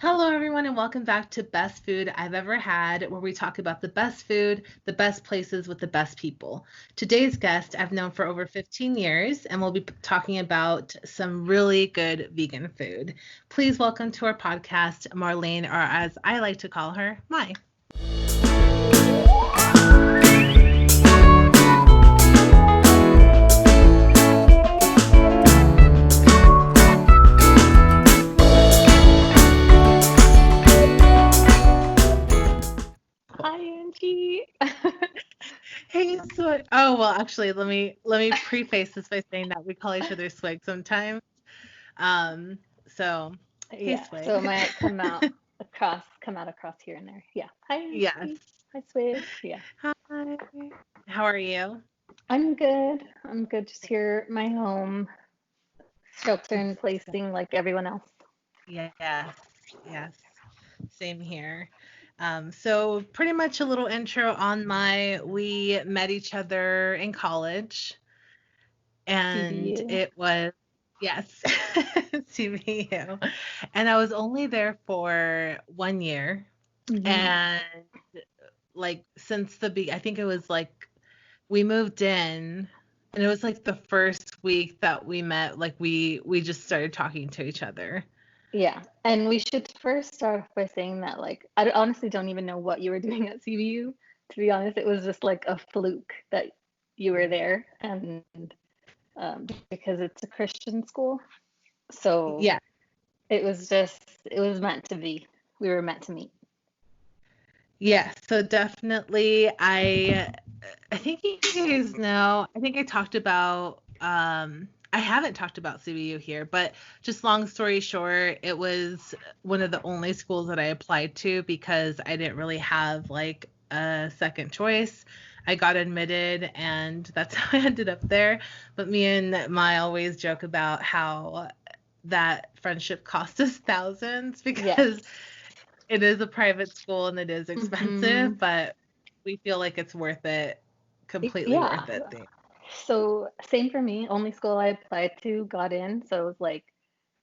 Hello, everyone, and welcome back to Best Food I've Ever Had, where we talk about the best food, the best places with the best people. Today's guest I've known for over 15 years, and we'll be talking about some really good vegan food. Please welcome to our podcast, Marlene, or as I like to call her, Mai. Hi, Angie. Hey, Swig. Oh, well, actually, let me preface this by saying that we call each other Swig sometimes. Um, so, hey, Yeah, so it Swig. might come out across here and there. Yeah. Hi, Yes. Angie. Hi, Swig. Yeah. Hi. How are you? I'm good. I'm good. Just here at my home, shelter in So, placing like everyone else. yes, yes, same here. So pretty much a little intro on we met each other in college, and CBU. it was, yes, CVU. And I was only there for 1 year. Hmm. And like since I think it was like we moved in and it was like the first week that we met, like we just started talking to each other. Yeah. And we should first start off by saying that, like, honestly don't even know what you were doing at CBU. To be honest, it was just like a fluke that you were there, and because it's a Christian school. So Yeah. it was meant to be. We were meant to meet. Yeah, so definitely I think you guys know, I think I talked about I haven't talked about CBU here, but just long story short, it was one of the only schools that I applied to because I didn't really have like a second choice. I got admitted and that's how I ended up there. But me and Mai always joke about how that friendship cost us thousands Yes. because it is a private school and it is Hmm. expensive, but we feel like it's worth it, completely Yeah. worth it. So same for me. Only school I applied to got in. So it was like,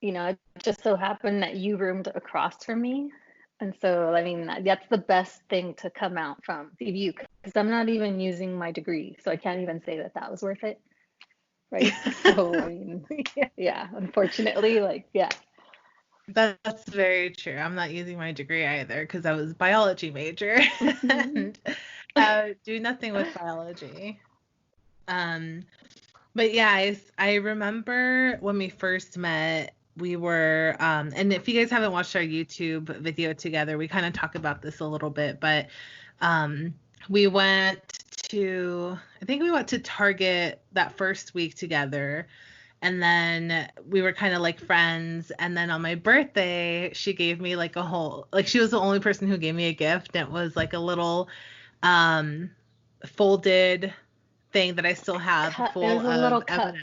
it just so happened that you roomed across from me. And so, I mean, that's the best thing to come out from CVU, because I'm not even using my degree. So I can't even say that that was worth it. Right. So, I mean, Yeah, yeah, unfortunately, like, yeah. that's very true. I'm not using my degree either because I was biology major Hmm. and do nothing with biology. Um, but yeah, I remember when we first met, we were, and if you guys haven't watched our YouTube video together, we kind of talk about this a little bit, but um, we went I think we went to Target that first week together. And then we were kind of like friends. And then on my birthday, she gave me like like she was the only person who gave me a gift. And it was like a little um, folded thing that I still have It full was a little of cup. M&M.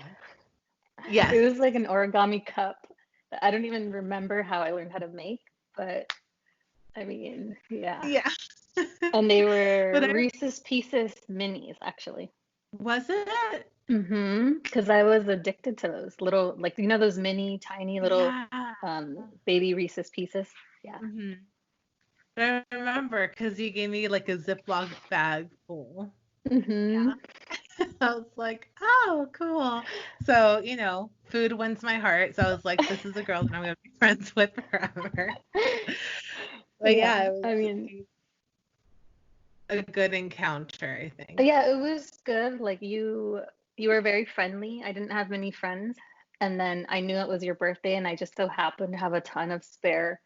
Yes. It was like an origami cup that I don't even remember how I learned how to make, but I mean, yeah. Yeah. And they But were I Reese's Pieces minis, actually. was it? Because I was addicted to those little, like, those mini, tiny little Yeah. baby Reese's Pieces. Yeah. Hmm. I remember because you gave me like a Ziploc bag full. Hmm. I was like, oh, cool. So, food wins my heart. So I was like, this is a girl that I'm going to be friends with forever. But Yeah. yeah, it I was mean, a good encounter, I think. yeah, it was good. Like, you were very friendly. I didn't have many friends. And then I knew it was your birthday, and I just so happened to have a ton of spare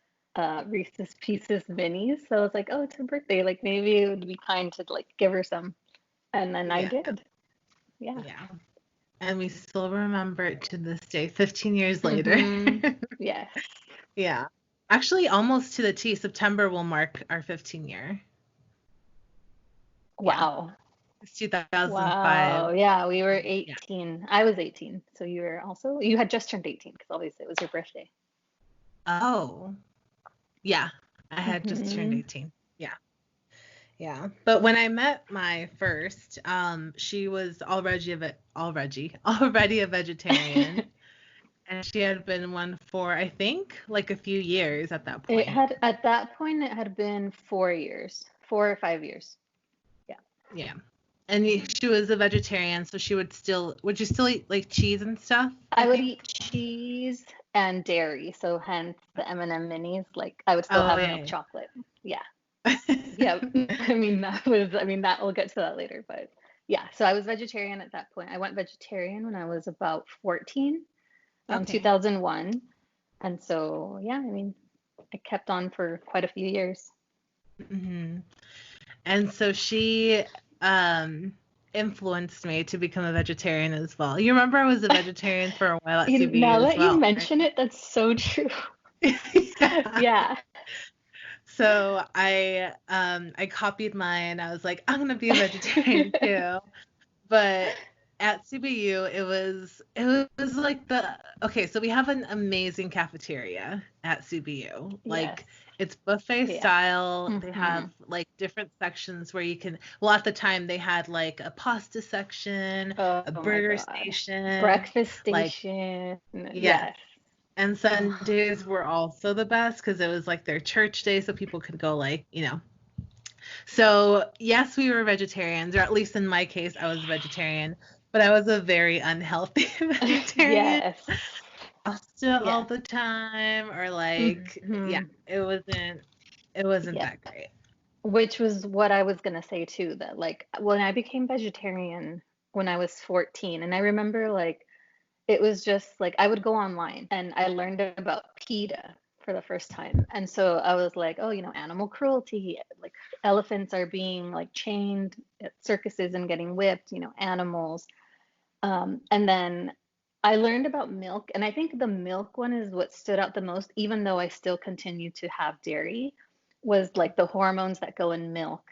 Reese's Pieces minis. So I was like, oh, it's her birthday. Like, maybe it would be kind to like give her some. And then I Yeah, did. Yeah. yeah. And we still remember it to this day, 15 years later. Hmm. Yes. Yeah. Actually, almost to the T. September will mark our 15 year. Yeah. Wow. It's Wow. 2005. Yeah, we were Yeah. 18. I was 18. So you had just turned 18, because obviously it was your birthday. Oh, yeah. I had just turned Hmm. 18. Yeah. Yeah. But when I met my first, she was already already a vegetarian. and she had been one for, I think, like a few years at that It point. had, at that point, it had been 4 years, 4 or 5 years. Yeah. Yeah. And she was a vegetarian, so would you still eat like cheese and stuff, I I would eat think? cheese and dairy, so hence the M&M minis. Like I would still Oh, have milk yeah. chocolate. Yeah. Yeah. Yeah. I mean that we'll get to that later, but yeah, so I was vegetarian at that point. I went vegetarian when I was about 14, Okay. 2001. And so, yeah, I mean, I kept on for quite a few years. Hmm. And so she um influenced me to become a vegetarian as well. You remember I was a vegetarian for a while at Now CBU as that you well, right? mention it, that's so true. Yeah. Yeah. So I copied mine. I was like, I'm gonna be a vegetarian too. But at CBU, it was like so we have an amazing cafeteria at CBU. Yes. Like it's buffet Yeah. style. They Hmm. have like different sections where well, at the time they had like a pasta section, Oh a my burger God. station, Breakfast like station. yes. Yes. And Oh, Sundays were also the best because it was like their church day, so people could go so, yes, we were vegetarians, or at least in my case, I was vegetarian, but I was a very unhealthy vegetarian. yes. Pasta all Yes. the time, or like, yeah, Hmm. it wasn't Yep. that great. Which was what I was gonna say too, that like when I became vegetarian when I was 14, and I remember like it was just like I would go online and I learned about PETA for the first time. And so I was like, oh, animal cruelty, like elephants are being like chained at circuses and getting whipped, animals. And then I learned about milk, and I think the milk one is what stood out the most, even though I still continue to have dairy, was like the hormones that go in milk.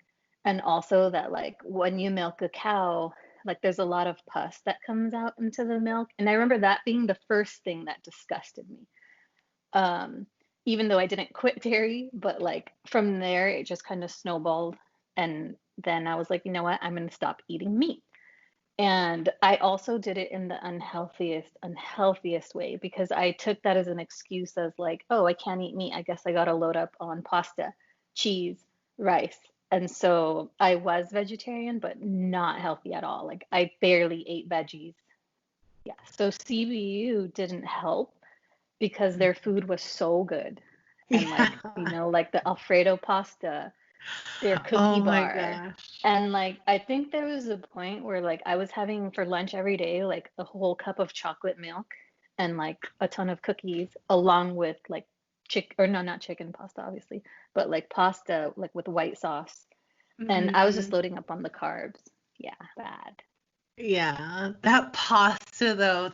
And also that like when you milk a cow, like there's a lot of pus that comes out into the milk. And I remember that being the first thing that disgusted me. Um, Even though I didn't quit dairy, but like from there it just kind of snowballed. And then I was like, you know what? I'm going to stop eating meat. And I also did it in the unhealthiest way because I took that as an excuse as like, oh, I can't eat meat. I guess I gotta load up on pasta, cheese, rice. And so I was vegetarian, but not healthy at all. Like I barely ate veggies. Yeah. So CBU didn't help because their food was so good. And like, Yeah. like the Alfredo pasta, their cookie Oh my bar. gosh. And like I think there was a point where like I was having for lunch every day like a whole cup of chocolate milk and like a ton of cookies along with like or no, not chicken pasta obviously, but like pasta like with white sauce. And I was just Hmm. loading up on the carbs. Yeah, bad. Yeah, that pasta though,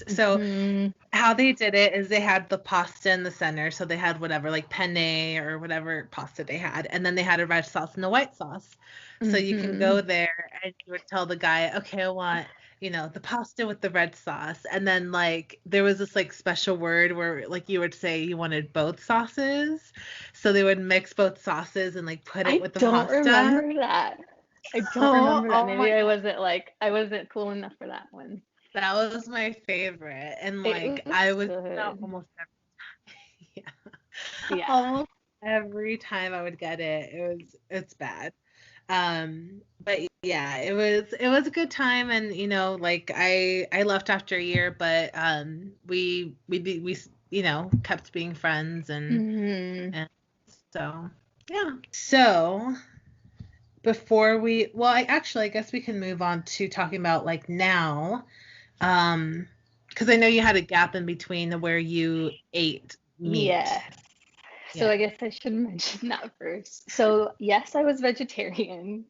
so Hmm. how they did it is they had the pasta in the center, so they had whatever, like penne or whatever pasta they had, and then they had a red sauce and a white sauce. So you can Hmm. go there and you would tell the guy, okay, I want, the pasta with the red sauce. And then like there was this like special word where like you would say you wanted both sauces. So they would mix both sauces and like put it I with the don't pasta. remember that. I don't Oh, remember that. oh Maybe my God. I wasn't cool enough for that one. That was my favorite. And It like I was would do that good. almost every yeah. Yeah. Almost every time I would get it, it's bad. But yeah, it was a good time, and like I left after a year, but we kept being friends, and Hmm. and so yeah. So I guess we can move on to talking about like now. Because I know you had a gap in between where you ate meat. Yes. So Yeah. I guess I should mention that first. So yes, I was vegetarian,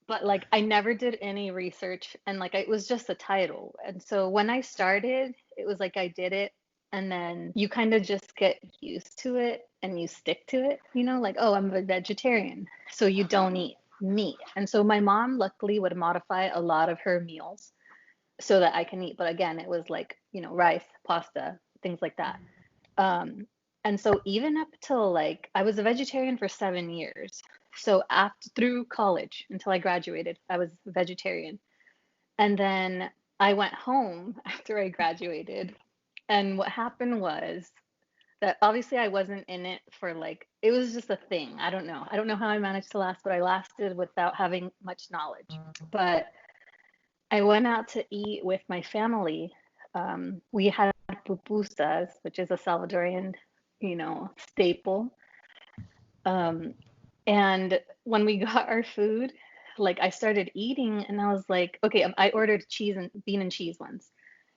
but like I never did any research and like it was just a title. And so when I started, it was like I did it and then you kind of just get used to it and you stick to it, like, oh, I'm a vegetarian. So you don't eat meat. And so my mom luckily would modify a lot of her meals so that I can eat. But again, it was like, rice, pasta, things like that. Um, and so even up till like I was a vegetarian for 7 years. So after through college until I graduated, I was a vegetarian. And then I went home after I graduated And what happened was that obviously I wasn't in it for like, it was just a thing. I don't know. I don't know how I managed to last, but I lasted without having much knowledge. But I went out to eat with my family. We had pupusas, which is a Salvadorian, staple. Um, and when we got our food, like I started eating and I was like, okay, I ordered cheese and bean and cheese ones.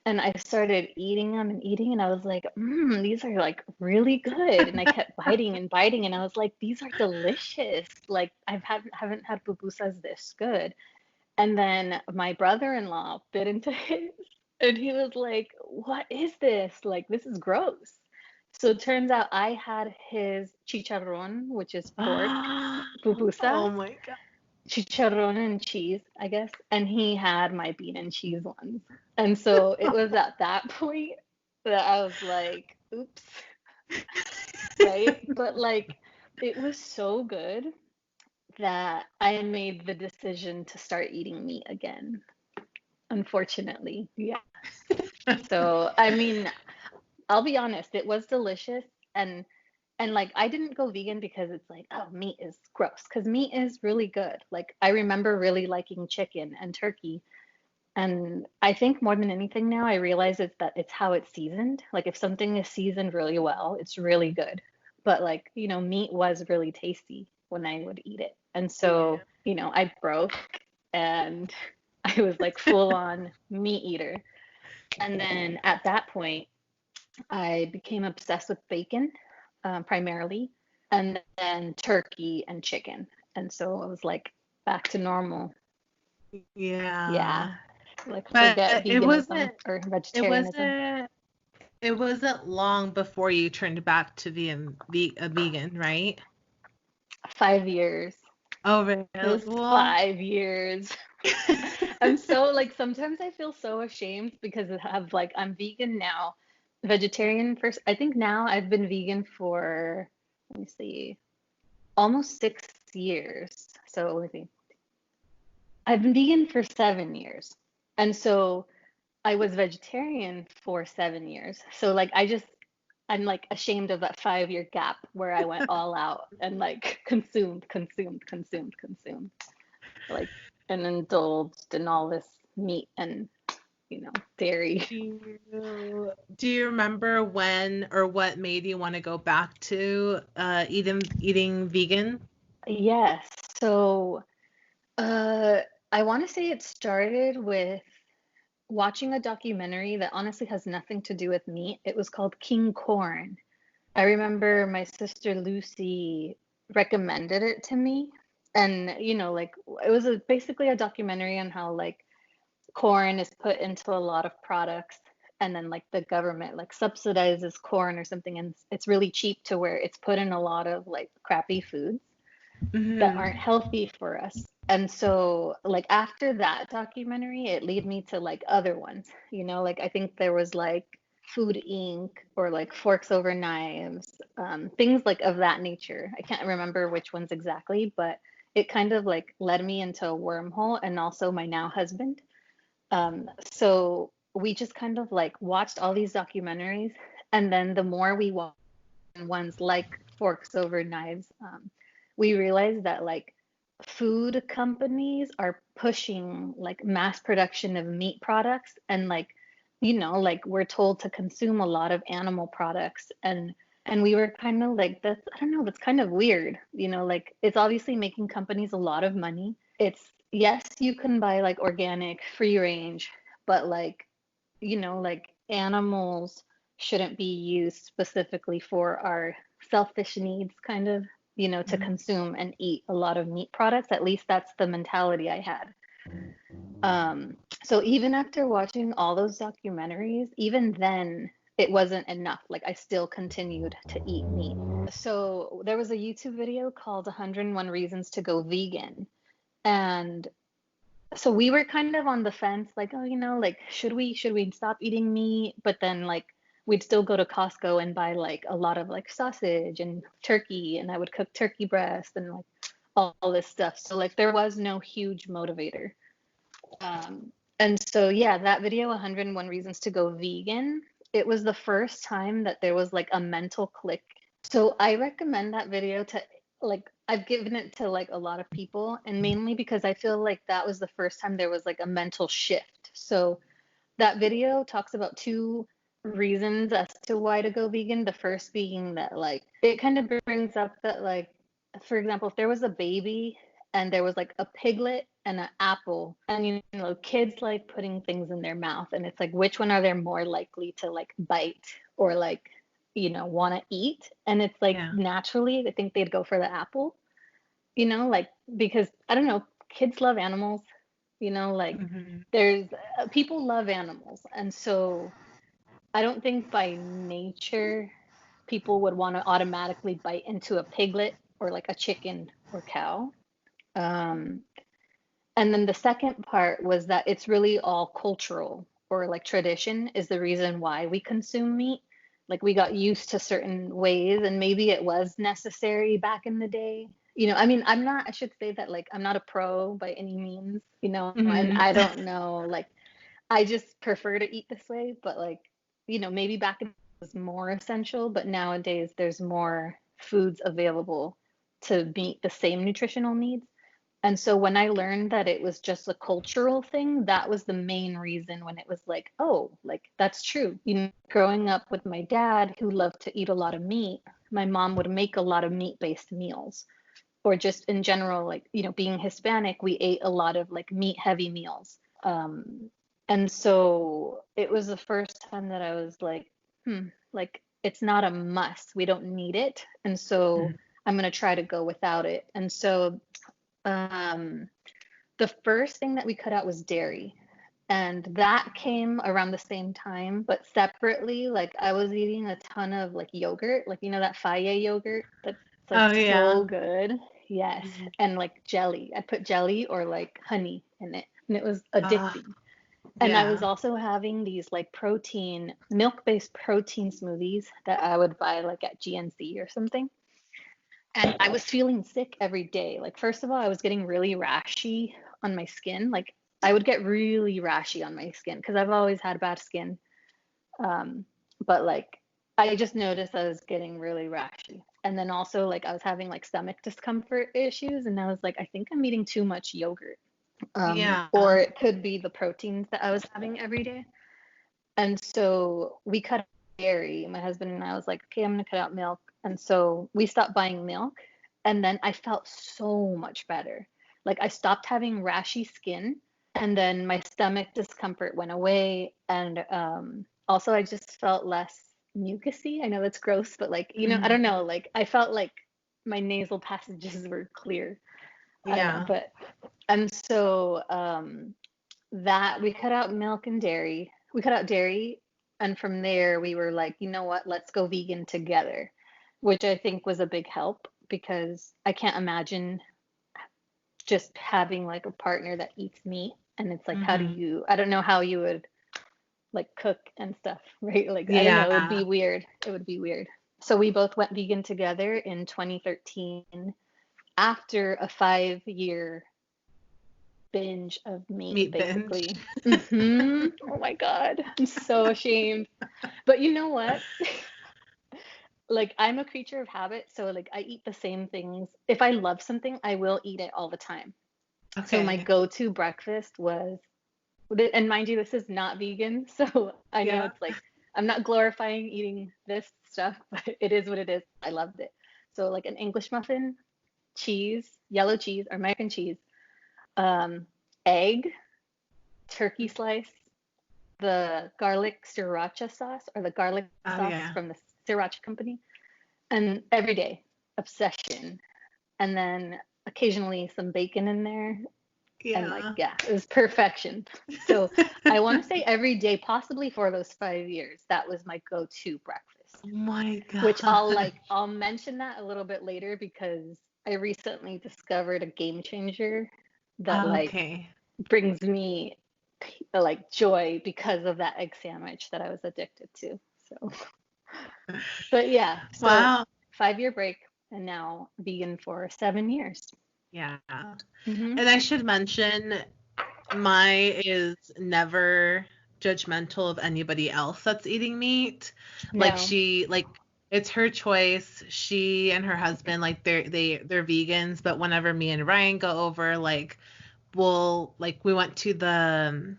And I started eating them and eating, and I was like, these are like really good. And I kept biting and biting, and I was like, these are delicious. Like haven't had pupusas this good. And then my brother-in-law bit into his, and he was like, what is this? Like, this is gross. So it turns out I had his chicharrón, which is pork, pupusa, Oh my God. chicharrón and cheese, I guess, and he had my bean and cheese ones. And so it was at that point that I was like, oops, right? But like, it was so good that I made the decision to start eating meat again, unfortunately. Yeah. So, I mean, I'll be honest, it was delicious. And like I didn't go vegan because it's like, oh, meat is gross, because meat is really good. Like I remember really liking chicken and turkey. And I think more than anything now, I realize that it's how it's seasoned. Like if something is seasoned really well, it's really good. But like, meat was really tasty when I would eat it. And so, I broke and I was like full on meat eater. And then at that point, I became obsessed with bacon, primarily, and then turkey and chicken. And so I was like back to normal. Yeah, Yeah. like But forget veganism or it vegetarianism. wasn't it wasn't long before you turned back to being a vegan, right? 5 years. Oh, It really? was Well, 5 years. I'm so like sometimes I feel so ashamed because I'm vegan now, vegetarian first. I think now I've been vegan for, let me see, almost 6 years. So let me see. I've been vegan for 7 years. And so I was vegetarian for 7 years. So like I'm like ashamed of that 5 year gap where I went all out and like consumed, like and indulged in all this meat and dairy. do you remember when or what made you want to go back to eating vegan? Yes. So uh I want to say it started with watching a documentary that honestly has nothing to do with meat. It was called King Corn. I remember my sister Lucy recommended it to me. And, like it was basically a documentary on how like corn is put into a lot of products, and then like the government like subsidizes corn or something, and it's really cheap to where it's put in a lot of like crappy foods that Hmm. aren't healthy for us. And so like after that documentary, it led me to like other ones, like I think there was like Food Inc. or like Forks Over Knives, things like of that nature. I can't remember which ones exactly, but it kind of like led me into a wormhole, and also my now husband. So we just kind of like watched all these documentaries, and then the more we watched ones like Forks Over Knives, we realized that like food companies are pushing like mass production of meat products, and like like we're told to consume a lot of animal products, and we were kind of like, that's, I don't know, that's kind of weird, like it's obviously making companies a lot of money. It's, yes, you can buy like organic free range, but like like animals shouldn't be used specifically for our selfish needs, kind of, to consume and eat a lot of meat products. At least that's the mentality I had. So even after watching all those documentaries, even then, it wasn't enough. Like I still continued to eat meat. So there was a YouTube video called 101 Reasons to Go Vegan. And so we were kind of on the fence, like, oh, like should we stop eating meat? But then like we'd still go to Costco and buy like a lot of like sausage and turkey, and I would cook turkey breast and like all this stuff. So like there was no huge motivator. And so yeah, that video, 101 Reasons to Go Vegan, it was the first time that there was like a mental click. So I recommend that video to, like, I've given it to like a lot of people, and mainly because I feel like that was the first time there was like a mental shift. So that video talks about two reasons as to why to go vegan. The first being that, like, it kind of brings up that, like, for example, if there was a baby and there was like a piglet and an apple, and you know, kids like putting things in their mouth, and it's like, which one are they more likely to like bite or like, you know, want to eat? And it's like, Yeah. naturally, I think they'd go for the apple, you know, like, because I don't know, kids love animals, you know, like, Mm-hmm. there's people love animals. And so I don't think by nature people would want to automatically bite into a piglet or like a chicken or cow. Um, and then the second part was that it's really all cultural, or like tradition is the reason why we consume meat. Like, we got used to certain ways, and maybe it was necessary back in the day. You know, I mean, I should say that, like, I'm not a pro by any means, you know, and Mm-hmm. I don't know, like, I just prefer to eat this way, but like, you know, maybe back in it was more essential, but nowadays there's more foods available to meet the same nutritional needs. And so when I learned that it was just a cultural thing, that was the main reason, when it was like, oh, like, that's true. You know, growing up with my dad who loved to eat a lot of meat, my mom would make a lot of meat-based meals. Or just in general, like, you know, being Hispanic, we ate a lot of like meat-heavy meals. And so it was the first time that I was like, like, it's not a must. We don't need it. And so I'm going to try to go without it. And so um, the first thing that we cut out was dairy. And that came around the same time, but separately. Like, I was eating a ton of like yogurt, like, you know, that Faye yogurt that's like Oh yeah. so good. Yes. Mm-hmm. And like jelly. I put jelly or like honey in it, and it was Uh, addicting. And I was yeah. also having these like protein, milk-based protein smoothies that I would buy like at GNC or something. And I was feeling sick every day. Like, first of all, I was getting really rashy on my skin. Like, I would get really rashy on my skin because I've always had bad skin. Um, but like, I just noticed I was getting really rashy. And then also, like, I was having like stomach discomfort issues. And I was like, I think I'm eating too much yogurt. Yeah. Or it could be the proteins that I was having every day. And so we cut out dairy. My husband and I was like, okay, I'm going to cut out milk. And so we stopped buying milk. And then I felt so much better. Like, I stopped having rashy skin. And then my stomach discomfort went away. And also, I just felt less mucusy. I know that's gross, but like, you know, I Mm-hmm. don't know. Like, I felt like my nasal passages were clear. I don't know. Yeah. But, and so that we cut out milk and dairy. We cut out dairy, and from there we were like, you know what? Let's go vegan together, which I think was a big help, because I can't imagine just having like a partner that eats meat, and it's like, how do Mm-hmm. you? I don't know how you would like cook and stuff, right? Like, I don't know. It would Yeah. be weird. It would be weird. So we both went vegan together in 2013 after a 5 year binge of meat, Meat binge. basically. Oh my God. I'm so ashamed. But you know what? Like, I'm a creature of habit. So, like, I eat the same things. If I love something, I will eat it all the time. So, my Okay. go to breakfast was, and mind you, this is not vegan. So, I know Yeah. it's like, I'm not glorifying eating this stuff, but it is what it is. I loved it. So, like, an English muffin, cheese, yellow cheese, or American cheese, um, egg, turkey slice, the garlic sriracha sauce, or the garlic Oh sauce yeah. from the sriracha company, and every day, obsession. And then occasionally some bacon in there. And like, Yeah. yeah, it was perfection. So I want to say every day, possibly for those 5 years, that was my go-to breakfast, Oh my which God. I'll mention that a little bit later, because I recently discovered a game changer that like Okay. brings me like joy because of that egg sandwich that I was addicted to. So, but yeah, so Wow. 5 year break, and now vegan for 7 years. Yeah. Hmm. And I should mention, my is never judgmental of anybody else that's eating meat. Like No. it's her choice. She and her husband, like they're vegans, but whenever me and Ryan go over, like we went to the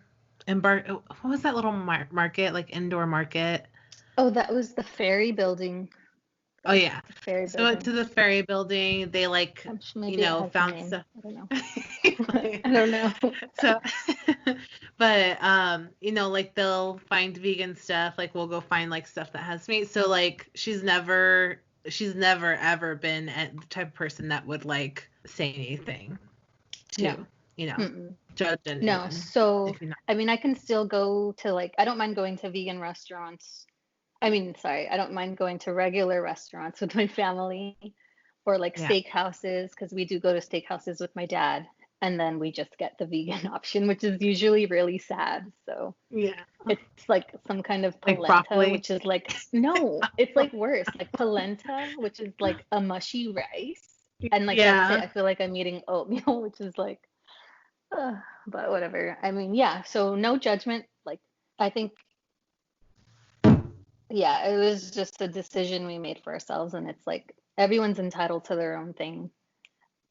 what was that little market, like indoor market? Oh, that was the Ferry building. Oh yeah. The Ferry So went building. to the Ferry building. They Maybe it has a found name. stuff. I don't know. I don't know. So, but like they'll find vegan stuff. Like we'll go find like stuff that has meat. So like she's never ever been the type of person that would like say anything to, No. judge anyone. No. So I mean, I can still go to like, I don't mind going to vegan restaurants. I mean, sorry, I don't mind going to regular restaurants with my family, or like steakhouses, because we do go to steakhouses with my dad, and then we just get the vegan option, which is usually really sad. So yeah, it's like some kind of like polenta, broccoli. which is like, no, it's like worse, like polenta, which is like a mushy rice, and like that's it. I feel like I'm eating oatmeal, which is like, but whatever. I mean, yeah. So no judgment. Like I think, yeah, it was just a decision we made for ourselves, and it's like everyone's entitled to their own thing.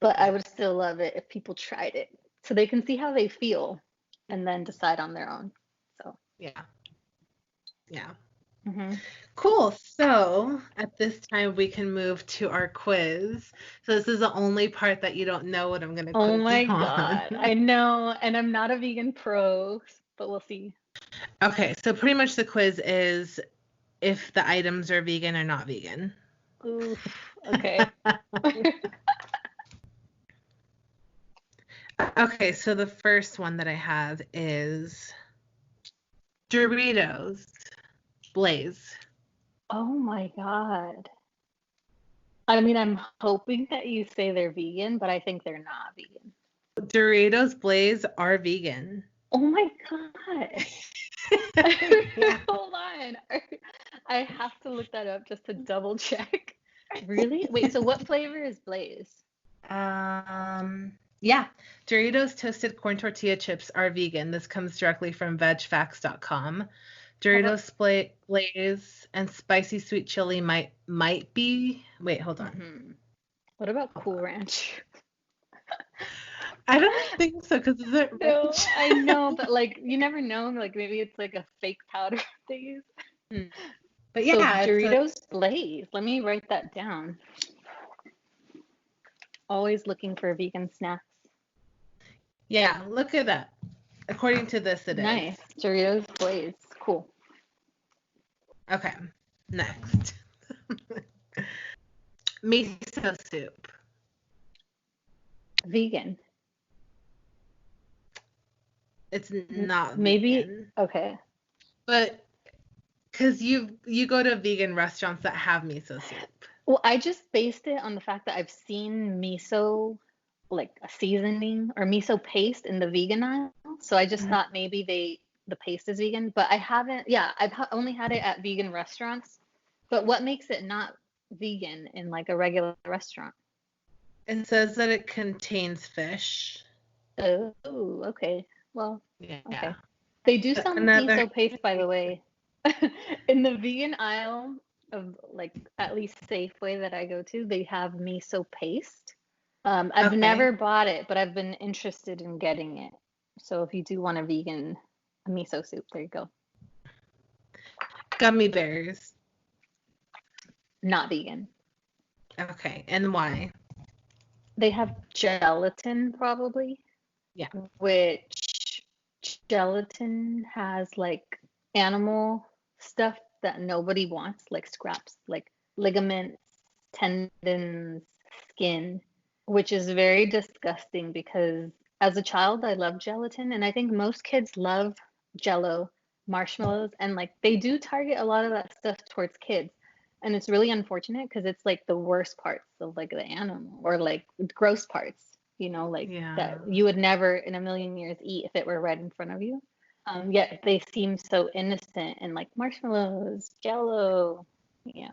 But I would still love it if people tried it so they can see how they feel and then decide on their own. So yeah. Mm-hmm. Cool. So at this time we can move to our quiz. So this is the only part that you don't know what I'm gonna quiz you on. Oh my God, I know, and I'm not a vegan pro, but we'll see. Okay, so pretty much the quiz is if the items are vegan or not vegan. Oof. Okay. Okay, so the first one that I have is Doritos Blaze. Oh my God. I mean, I'm hoping that you say they're vegan, but I think they're not vegan. Doritos Blaze are vegan. Oh my God. Hold on. I have to look that up just to double check. Really? Wait, so what flavor is Blaze? Yeah. Doritos toasted corn tortilla chips are vegan. This comes directly from vegfacts.com. Doritos Blaze and spicy sweet chili might be. Wait, hold on. Mm-hmm. What about Cool Ranch? I don't think so, because is it No, I know, but like you never know. Like maybe it's like a fake powder they use. But yeah, so Doritos Blaze. Let me write that down. Always looking for vegan snacks. Yeah, look it up. According to this, it nice. Is. Doritos Blaze. Cool. Okay, next. Miso soup. Vegan. It's not maybe vegan. Okay. But because you go to vegan restaurants that have miso soup. Well, I just based it on the fact that I've seen miso, like a seasoning or miso paste in the vegan aisle. So I just thought maybe the paste is vegan, but I haven't. Yeah, I've only had it at vegan restaurants. But what makes it not vegan in like a regular restaurant? It says that it contains fish. Oh, okay. Well, yeah. Okay. They do sell miso paste, by the way. In the vegan aisle of like at least Safeway that I go to, they have miso paste. I've never bought it, but I've been interested in getting it. So if you do want a miso soup, there you go. Gummy bears. Not vegan. Okay, and why? They have gelatin, probably. Yeah. Which gelatin has like animal stuff that nobody wants, like scraps, like ligaments, tendons, skin, which is very disgusting because as a child I loved gelatin, and I think most kids love Jello, marshmallows, and like they do target a lot of that stuff towards kids. And it's really unfortunate because it's like the worst parts of like the animal, or like gross parts, that you would never in a million years eat if it were right in front of you. Yet they seem so innocent, and like marshmallows, Jello, yeah.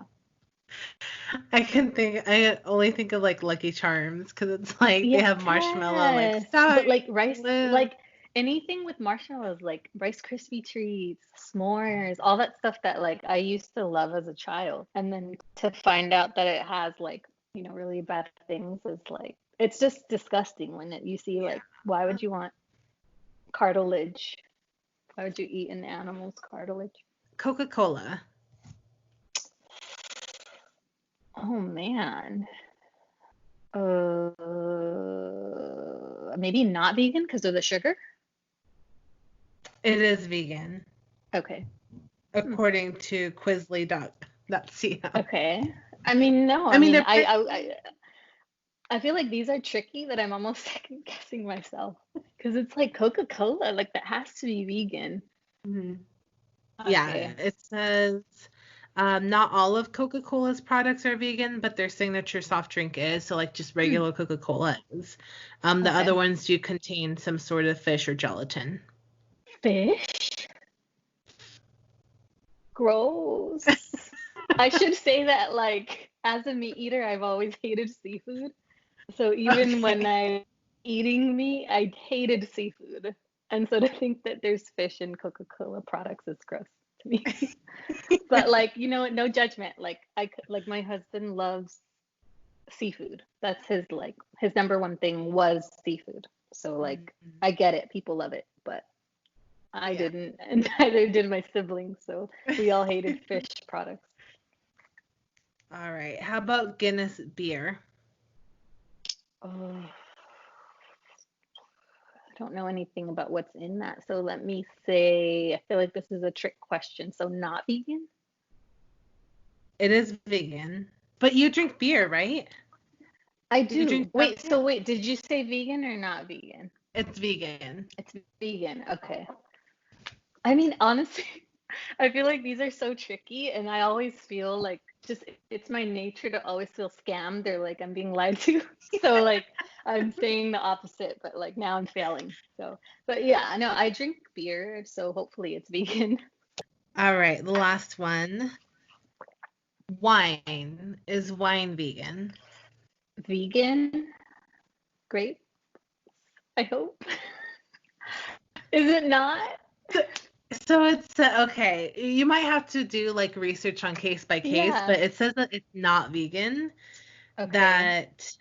I only think of like Lucky Charms because it's like they have marshmallow like but like rice, like anything with marshmallows, like Rice Krispie treats, s'mores, all that stuff that like I used to love as a child. And then to find out that it has like, really bad things is like, it's just disgusting when you see like, why would you want cartilage? Why would you eat an animal's cartilage? Coca-Cola. Oh man. Maybe not vegan because of the sugar. It is vegan, Okay. according to Quizly.co. Okay. I mean, no. I mean, I feel like these are tricky that I'm almost second guessing myself because it's like Coca-Cola, like that has to be vegan. Yeah, Okay. it says not all of Coca-Cola's products are vegan, but their signature soft drink is. So like just regular Coca-Cola is. The Okay. other ones do contain some sort of fish or gelatin. Fish? Gross. I should say that like as a meat eater, I've always hated seafood. So even when I'm eating meat, I hated seafood. And so to think that there's fish in Coca-Cola products is gross to me. But like, no judgment. Like like my husband loves seafood. That's his number one thing was seafood. So like I get it. People love it, but I didn't, and neither did my siblings. So we all hated fish products. All right. How about Guinness beer? Oh, I don't know anything about what's in that. So let me say, I feel like this is a trick question. So not vegan? It is vegan. But you drink beer, right? I do. Wait, did you say vegan or not vegan? It's vegan. It's vegan. Okay. I mean, honestly, I feel like these are so tricky, and I always feel like it's my nature to always feel scammed or like I'm being lied to. So like I'm saying the opposite, but like now I'm failing. So, but yeah, no, I drink beer, so hopefully it's vegan. All right, the last one. Wine. Is wine vegan? Vegan? Great. I hope. Is it not? So it's okay. You might have to do like research on case by case, but it says that it's not vegan. Okay. That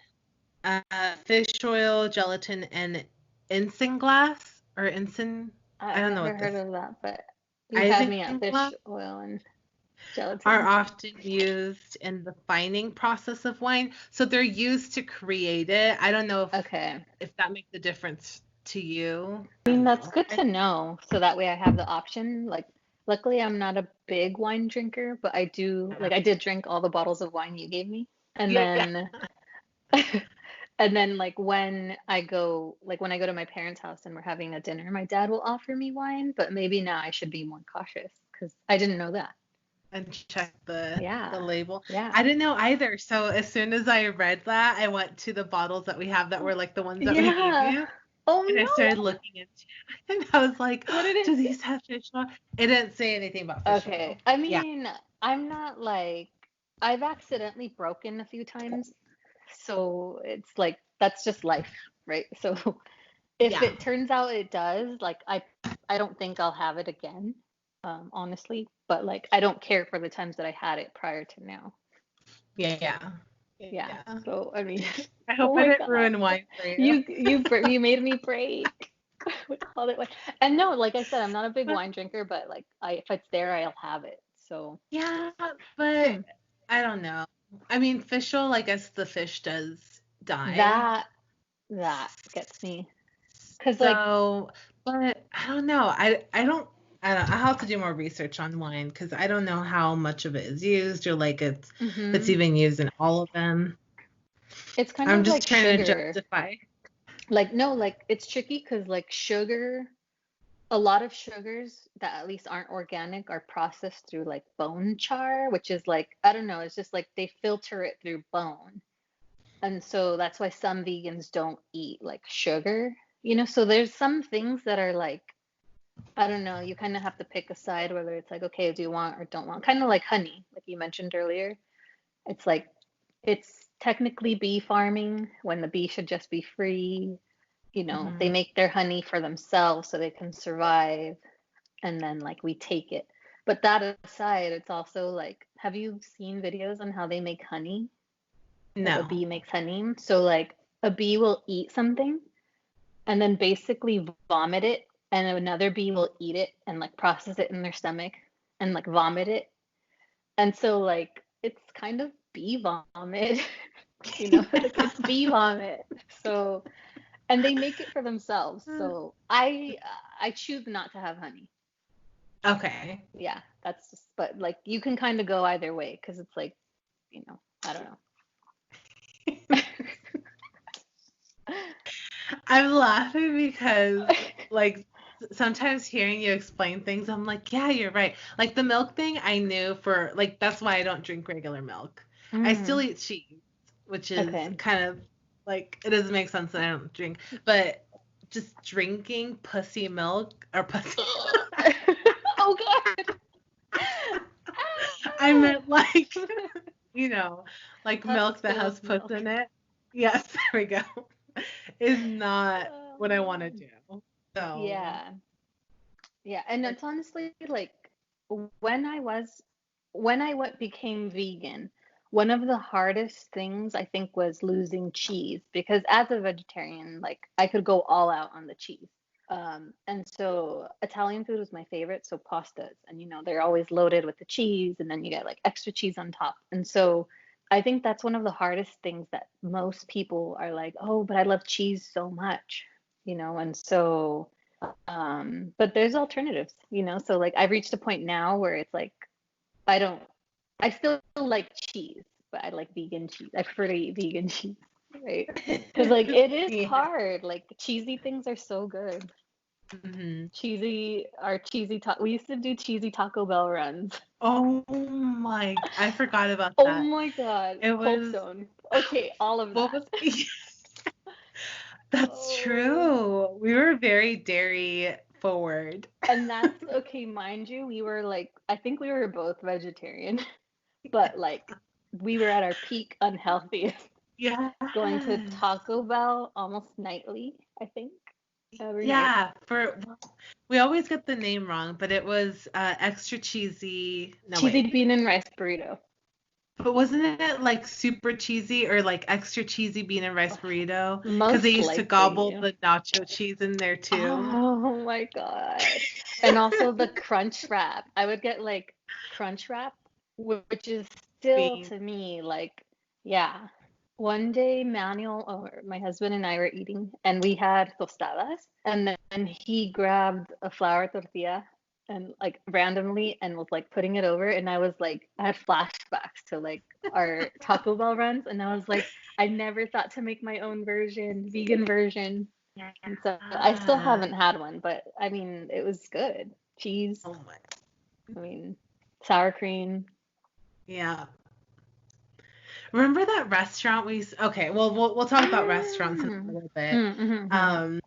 fish oil, gelatin, and isinglass or insin. I don't know I've what never heard this. of that, but you had me at fish Isinglass oil and gelatin. are often used in the fining process of wine, so they're used to create it. I don't know if that makes a difference to you. I mean, that's good to know, so that way I have the option. Like, luckily I'm not a big wine drinker, but I did drink all the bottles of wine you gave me. And then and then like when I go to my parents' house and we're having a dinner, my dad will offer me wine, but maybe now I should be more cautious because I didn't know that. And check the label. Yeah. I didn't know either. So as soon as I read that, I went to the bottles that we have that were like the ones that we gave you. Oh, and no. I started looking into it, and I was like, what did it do these have fish oil? It didn't say anything about fish oil. I mean, I'm not like, I've accidentally broken a few times, so it's like, that's just life, right? So if it turns out it does, like, I don't think I'll have it again, honestly, but like, I don't care for the times that I had it prior to now. Yeah. So, I mean, I hope I didn't ruin wine for you. You made me break with all that wine. And no, like I said, I'm not a big wine drinker, but like if it's there, I'll have it. So yeah, but I don't know. I mean, fish oil, I guess the fish does die. That gets me. But I don't know. I don't. I'll have to do more research on wine because I don't know how much of it is used or like it's even used in all of them. It's kind I'm of just like trying sugar. to justify. Like no, like it's tricky because like sugar, a lot of sugars that at least aren't organic are processed through like bone char, which is like, I don't know, it's just like they filter it through bone. And so that's why some vegans don't eat like sugar, so there's some things that are like, I don't know, you kind of have to pick a side whether it's like, okay, do you want or don't want, kind of like honey, like you mentioned earlier. It's like, it's technically bee farming when the bee should just be free, You know, they Mm-hmm. make their honey for themselves so they can survive, and then like we take it. But that aside, it's also like, have you seen videos on how they make honey? Like a No. bee makes honey. So like a bee will eat something and then basically vomit it, and another bee will eat it and like process it in their stomach and like vomit it. And so like it's kind of bee vomit, you know, like it's bee vomit. So, and they make it for themselves. So I choose not to have honey. Okay. Yeah, that's just, but like you can kind of go either way because it's like, you know, I don't know. I'm laughing because like sometimes hearing you explain things, I'm like, yeah, you're right. Like the milk thing, I knew for like that's why I don't drink regular milk. I still Mm, eat cheese, which is okay. kind of like it doesn't make sense that I don't drink, but just drinking pussy milk or pussy. Oh God. I meant like you know, like Pus milk that filled has puss milk. in it. Yes, there we go. Is not what I want to Um, do. So, yeah. Yeah, and like, it's honestly like when I was when I what became vegan, one of the hardest things I think was losing cheese because as a vegetarian, like I could go all out on the cheese. And so Italian food was my favorite, so pastas, and you know, they're always loaded with the cheese and then you get like extra cheese on top. And so I think that's one of the hardest things that most people are like, "Oh, but I love cheese so much." You know, and so but there's alternatives, you know? So like I've reached a point now where it's like I don't I still like cheese, but I like vegan cheese. I prefer to eat vegan cheese, right? Because like it is yeah. hard. Like cheesy things are so good. Mhm. We used to do cheesy Taco Bell runs. Oh my, I forgot about Oh that. my God, It Cold was, Stone. Okay, all of what that. was, that's Oh. true. We were very dairy forward. And that's okay, mind you, we were like, I think we were both vegetarian, but like we were at our peak unhealthy, Yes. going to Taco Bell almost nightly, I think, every night. Yeah, we always get the name wrong, but it was extra cheesy. No, Cheesy wait. bean and rice burrito. But wasn't it like super cheesy or like extra cheesy bean and rice burrito? Because they Most used to gobble likely. the nacho cheese in there too. Oh my God. And also the crunch wrap. I would get like crunch wrap, which is still Bean. to me like, yeah. One day, Manuel, or my husband and I were eating, and we had tostadas, and then he grabbed a flour tortilla and like randomly and was like putting it over, and I was like, I had flashbacks to like our Taco Bell runs, and I was like, I never thought to make my own version, vegan version. And so I still Yeah. haven't had one, but I mean, it was good. Cheese, Oh my. I mean, sour cream. Yeah. Remember that restaurant okay, well we'll talk about restaurants in a Mm. little bit. Mm-hmm. Um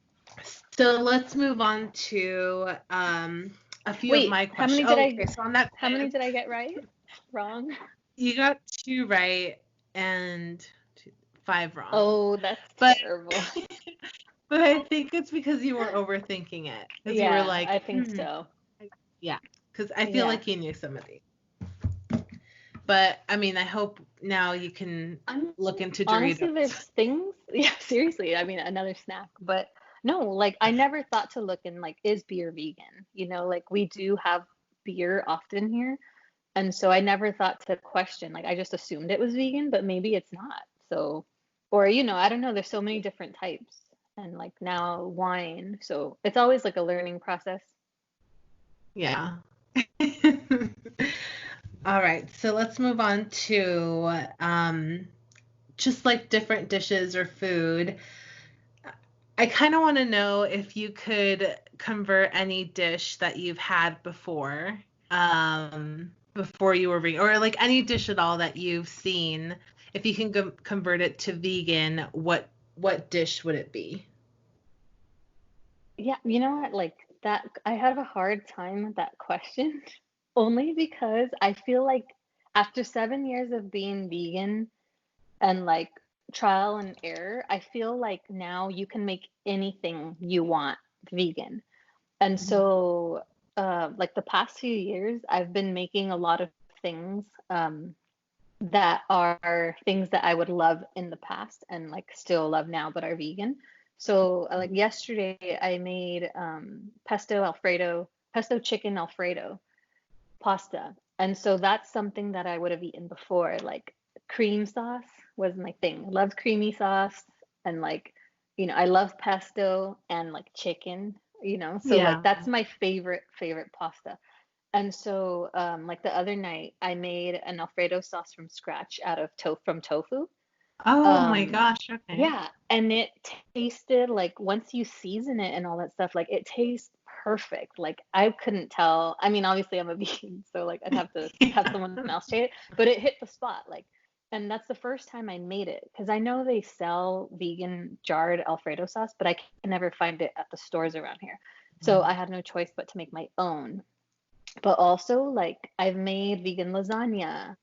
so let's move on to a few of Wait, my questions. Oh, okay, so on that how many quiz, did I get right? Wrong? you got two right and five wrong. Oh, that's But terrible. but I think it's because you were overthinking it. Because you were Yeah, like, I think so. yeah. Because I feel Yeah. like you knew some of these. But I mean, I hope now you can I'm look into honestly, there's Doritos. things, yeah, seriously, I mean, another snack, but no, like I never thought to look in like, is beer vegan? You know, like we do have beer often here. And so I never thought to question, like I just assumed it was vegan, but maybe it's not. So, or you know, I don't know, there's so many different types and like now wine. So it's always like a learning process. Yeah. All right, so let's move on to just like different dishes or food. I kind of want to know if you could convert any dish that you've had before you were vegan, or like any dish at all that you've seen. If you can convert it to vegan, what dish would it be? Yeah, you know what? Like that, I have a hard time with that question only because I feel like after 7 years of being vegan and like trial and error. I feel like now you can make anything you want vegan. And Mhm. so, like the past few years, I've been making a lot of things that are things that I would love in the past and like still love now, but are vegan. So, like yesterday, I made pesto chicken Alfredo pasta. And so that's something that I would have eaten before. Like cream sauce was my thing. Loved creamy sauce and like, I love pesto and like chicken, So like Yeah. that's my favorite pasta. And so like the other night I made an Alfredo sauce from scratch out of tofu. Oh my Um, gosh. Okay. yeah, and it tasted like once you season it and all that stuff, like it tastes perfect. Like I couldn't tell. I mean, obviously I'm a vegan, so like I'd have to have Yeah. someone else try it, but it hit the spot. Like, and that's the first time I made it because I know they sell vegan jarred Alfredo sauce, but I can never find it at the stores around here. So I had no choice but to make my own. But also, like, I've made vegan lasagna,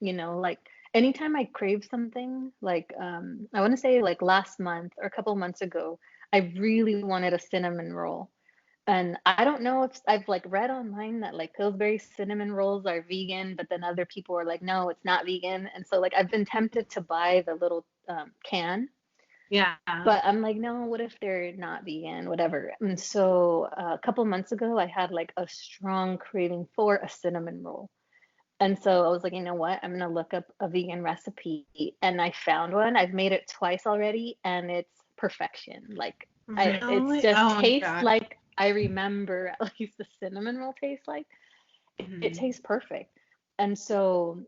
like anytime I crave something, like, I want to say like last month or a couple months ago, I really wanted a cinnamon roll. And I don't know if I've like read online that like Pillsbury cinnamon rolls are vegan, but then other people are like, no, it's not vegan. And so like I've been tempted to buy the little can, Yeah. but I'm like, no, what if they're not vegan, whatever. And so a couple months ago, I had like a strong craving for a cinnamon roll. And so I was like, you know what? I'm gonna look up a vegan recipe, and I found one. I've made it twice already, and it's perfection. Like it's Really? just Oh my tastes gosh. like I remember at least the cinnamon roll tastes like. It Mhm. tastes perfect. And so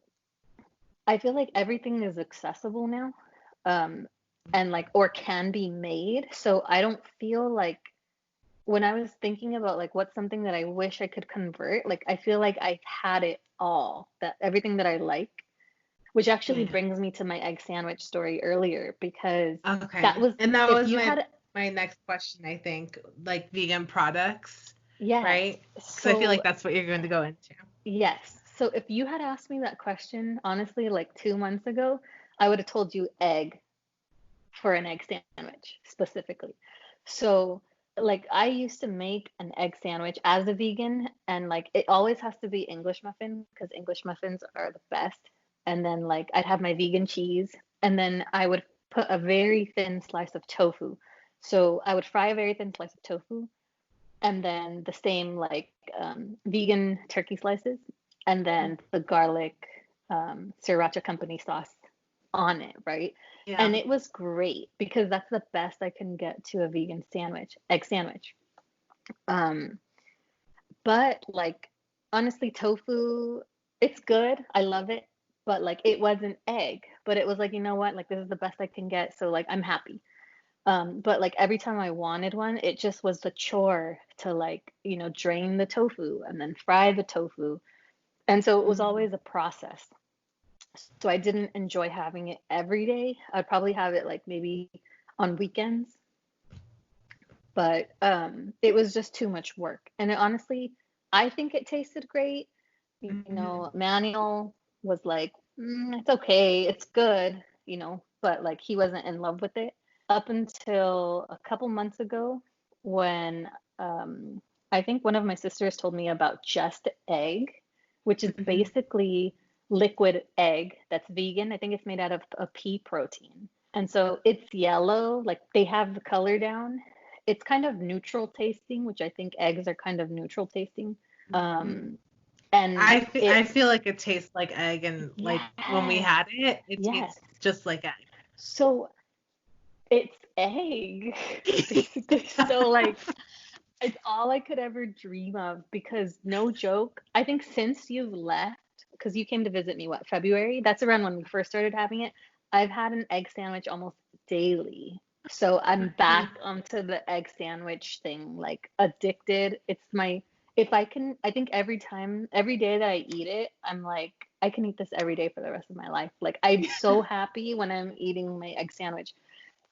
I feel like everything is accessible now, um, and like or can be made. So I don't feel like when I was thinking about like what's something that I wish I could convert, like I feel like I had it all, that everything that I like, which actually Yeah. brings me to my egg sandwich story earlier because that Okay. was And that if was you my had my next question, I think, like vegan products, yes. right? Because I feel So like that's what you're going to go into. yes. So if you had asked me that question, honestly, like 2 months ago, I would have told you egg for an egg sandwich specifically. So, like, I used to make an egg sandwich as a vegan, and like, it always has to be English muffin because English muffins are the best. And then, like, I'd have my vegan cheese, and then I would put a very thin slice of tofu. So, I would fry a very thin slice of tofu, and then the same, like, vegan turkey slices, and then the garlic sriracha company sauce on it, right? Yeah. And it was great because that's the best I can get to a vegan sandwich, egg sandwich. Um, but like honestly, tofu, it's good. I love it. But like it wasn't egg, but it was like, you know what? Like this is the best I can get. So like I'm happy. But like every time I wanted one, it just was the chore to like, drain the tofu and then fry the tofu. And so it was Mhm. always a process. So I didn't enjoy having it every day. I'd probably have it like maybe on weekends, but it was just too much work. And it, honestly, I think it tasted great. Mhm. Manuel was like, it's okay, it's good, but like he wasn't in love with it up until a couple months ago when I think one of my sisters told me about Just Egg, which is Mhm. basically liquid egg that's vegan. I think it's made out of a pea protein. And so it's yellow, like they have the color down. It's kind of neutral tasting, which I think eggs are kind of neutral tasting. Mhm. Um, and I it, feel like it tastes like egg, and like when we yes, had it, it yes. tastes just like So it's egg, egg. basically. So like it's all I could ever dream of because no joke, I think since you've left, because you came to visit me, what, February? That's around when we first started having it. I've had an egg sandwich almost daily. So I'm back onto the egg sandwich thing, like addicted. If I can, I think every day that I eat it, I'm like, I can eat this every day for the rest of my life. Like I'm so happy when I'm eating my egg sandwich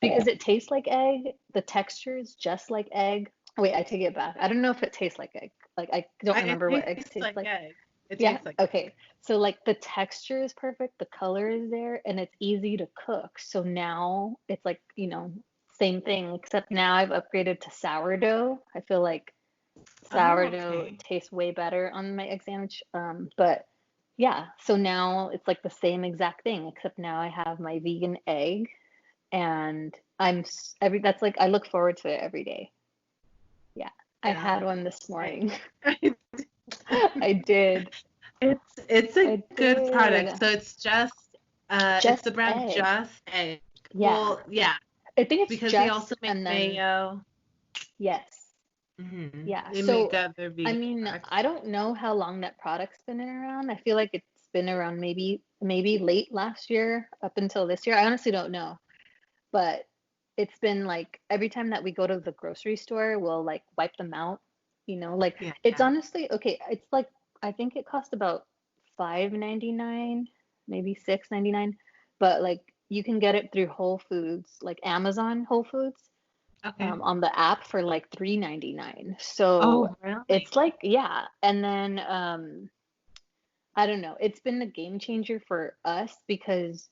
because it tastes like egg. The texture is just like egg. Wait, I take it back. I don't know if it tastes like egg. Like I don't I remember what It eggs tastes taste like like. egg. It Yeah. tastes like it. Okay. So like the texture is perfect, the color is there, and it's easy to cook. So now it's like, same thing, except now I've upgraded to sourdough. I feel like Oh, sourdough okay. tastes way better on my egg sandwich. But yeah, so now it's like the same exact thing, except now I have my vegan egg, and every that's like I look forward to it every day. Yeah. I Yeah. had one this I, morning. I did. it's a I good product. did. So it's Just the brand egg. Just Egg. Yeah. Well, yeah, I think it's because they also just make and then mayo. yes. Yeah. They make So other I vegan mean, products. I don't know how long that product's been around. I feel like it's been around maybe late last year up until this year. I honestly don't know. But it's been like every time that we go to the grocery store, we'll like wipe them out. Like Yeah. it's honestly okay. It's like I think it cost about 5.99, maybe 6.99, but like you can get it through Whole Foods, like Amazon Whole Foods, Okay. on the app for like 3.99. So Oh, really? it's like yeah, and then I don't know. It's been a game changer for us because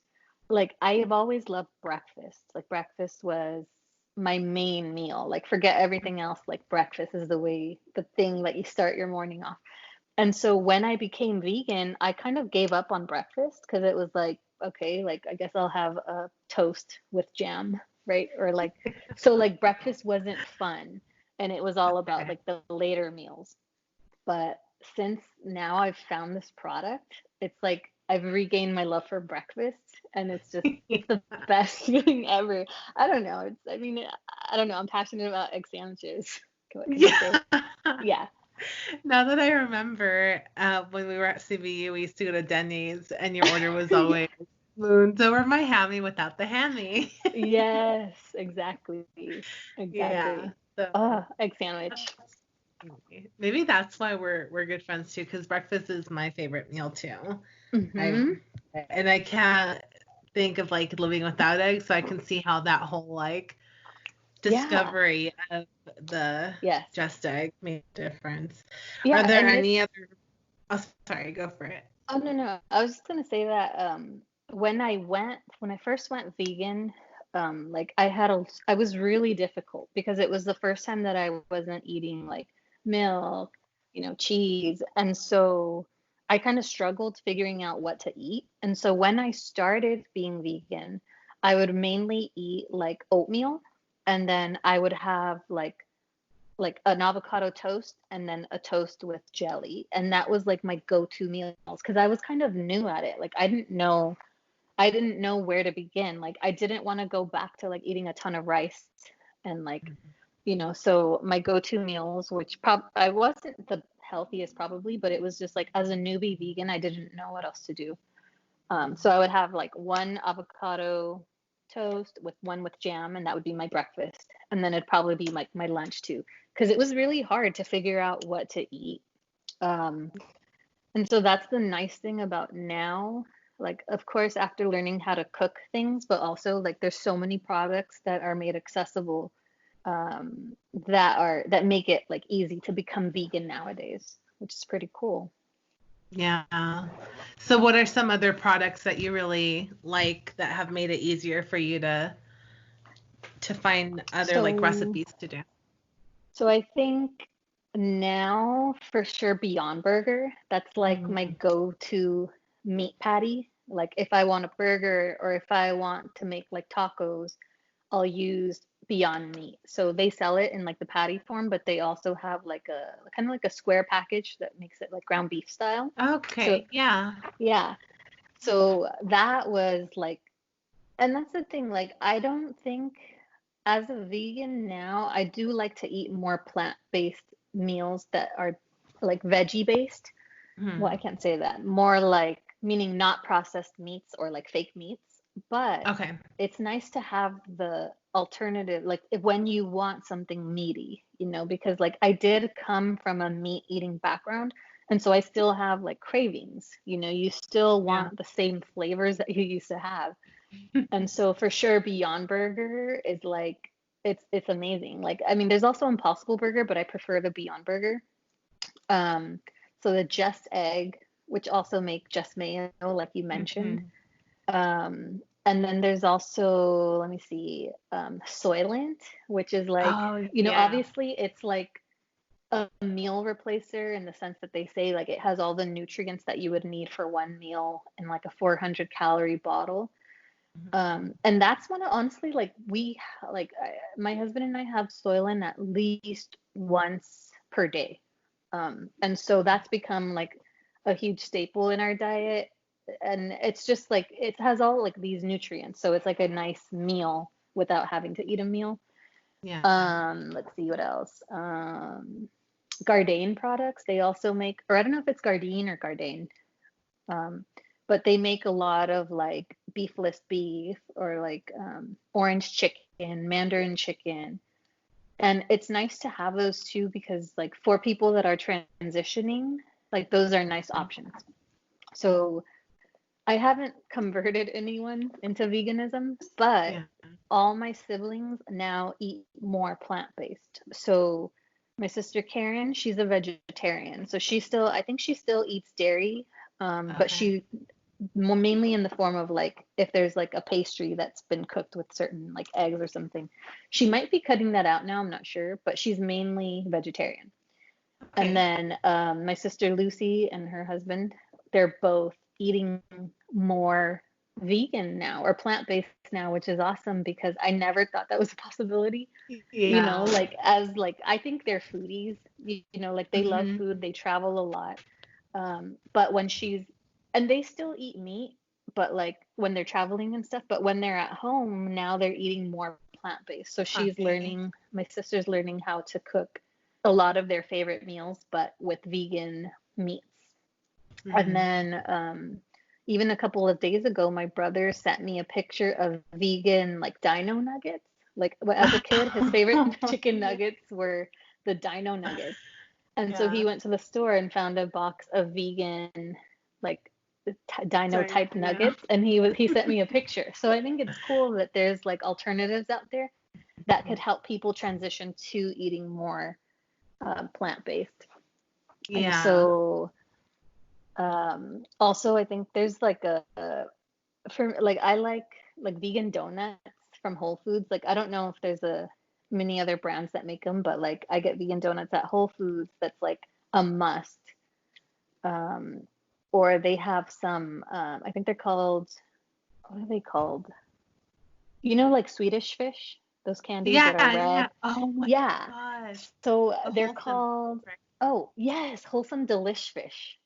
like I have always loved breakfast. Like breakfast was my main meal. Like forget everything else. Like breakfast is the thing that you start your morning off. And so when I became vegan, I kind of gave up on breakfast because it was like, okay, like I guess I'll have a toast with jam, right? Or like, so like breakfast wasn't fun. And it was all about Okay. like the later meals. But since now I've found this product, it's like I've regained my love for breakfast, and it's the best feeling ever. I don't know. I mean, I don't know. I'm passionate about egg sandwiches. What can I say? Yeah. Yeah. Now that I remember, when we were at CBU, we used to go to Denny's, and your order was Yeah. always moons over my hammy without the hammy. Yes, exactly. Yeah. Exactly. So Oh, egg sandwich. maybe that's why we're good friends too, because breakfast is my favorite meal too. I Mm-hmm. and I can't think of like living without eggs, so I can see how that whole like Yeah. discovery of the Yes. Just Egg made a difference. Are Yeah, there and this any other? Oh, sorry, go for it. Oh no, no. I was just gonna say that when I first went vegan, like I was really difficult because it was the first time that I wasn't eating like milk, cheese, and so I kind of struggled figuring out what to eat. And so when I started being vegan, I would mainly eat like oatmeal, and then I would have like an avocado toast and then a toast with jelly. And that was like my go-to meals because I was kind of new at it. Like I didn't know where to begin. Like I didn't want to go back to like eating a ton of rice and like, so my go-to meals, which I wasn't the healthiest probably, but it was just like as a newbie vegan, I didn't know what else to do. So I would have like one avocado toast with one with jam, and that would be my breakfast. And then it'd probably be like my lunch too, because it was really hard to figure out what to eat. Um, and so that's the nice thing about now. Like, of course, after learning how to cook things, but also like there's so many products that are made accessible, that make it like easy to become vegan nowadays, which is pretty cool. Yeah. So what are some other products that you really like that have made it easier for you to find other like So recipes to do? So I think now for sure Beyond Burger, that's like my Mm. go-to meat patty. Like if I want a burger or if I want to make like tacos, I'll use Beyond Meat. So they sell it in like the patty form, but they also have like a kind of like a square package that makes it like ground beef style. So Okay. Yeah. yeah. So that was like, and that's the thing, like I don't think as a vegan now, I do like to eat more plant-based meals that are like veggie based. Well, I Mhm. can't say that. More like meaning not processed meats or like fake meats, but Okay. it's nice to have the alternative like when you want something meaty, because like I did come from a meat eating background, and so I still have like cravings, you still Yeah. want the same flavors that you used to have. And so for sure Beyond Burger is like it's amazing. Like I mean there's also Impossible Burger, but I prefer the Beyond Burger. Um So the Just Egg, which also make Just Mayo, like you mentioned. Mhm. And then there's also, let me see, Soylent, which is like, Oh, you know, yeah. obviously it's like a meal replacer in the sense that they say like it has all the nutrients that you would need for one meal in like a 400-calorie bottle. Mhm. And that's one of, honestly, like my husband and I have Soylent at least once per day. And so that's become like a huge staple in our diet. And it's just like it has all like these nutrients. So it's like a nice meal without having to eat a meal. Yeah. Let's see what else. Gardein products, they also make, or I don't know if it's Gardein or Gardein, um, but they make a lot of like beefless beef or like orange chicken, mandarin chicken. And it's nice to have those too because like for people that are transitioning, like those are nice options. So I haven't converted anyone into veganism, but Yeah. all my siblings now eat more plant-based. So my sister Karen, she's a vegetarian. So she still, I think she still eats dairy, but Okay. she more mainly in the form of like if there's like a pastry that's been cooked with certain like eggs or something. She might be cutting that out now, I'm not sure, but she's mainly vegetarian. And Okay. then my sister Lucy and her husband, they're both eating more vegan now or plant-based now, which is awesome because I never thought that was a possibility. You know, Yeah. like as like I think they're foodies, you know, like they love Mhm. food, they travel a lot. But when she's, and they still eat meat, but like when they're traveling and stuff, but when they're at home, now they're eating more plant-based. So she's Plant-based. learning, my sister's learning how to cook a lot of their favorite meals, but with vegan meats. And Mhm. then even a couple of days ago, my brother sent me a picture of vegan like dino nuggets. Like as a kid, his favorite chicken Yeah. nuggets were the dino nuggets. And so he Yeah. went to the store and found a box of vegan, like dino Sorry. type Yeah. nuggets, and he sent me a picture. So I think it's cool that there's like alternatives out there that could help people transition to eating more plant based. And Yeah. so also I think there's like for like I like vegan donuts from Whole Foods. Like I don't know if there's a many other brands that make them, but like I get vegan donuts at Whole Foods. That's like a must. Um, or they have some. I think they're called. What are they called? You know, like Swedish fish. Those candies Yeah. that are Yeah. red. Oh my Yeah. gosh. So The they're wholesome. called. Right. Oh yes, wholesome delish fish.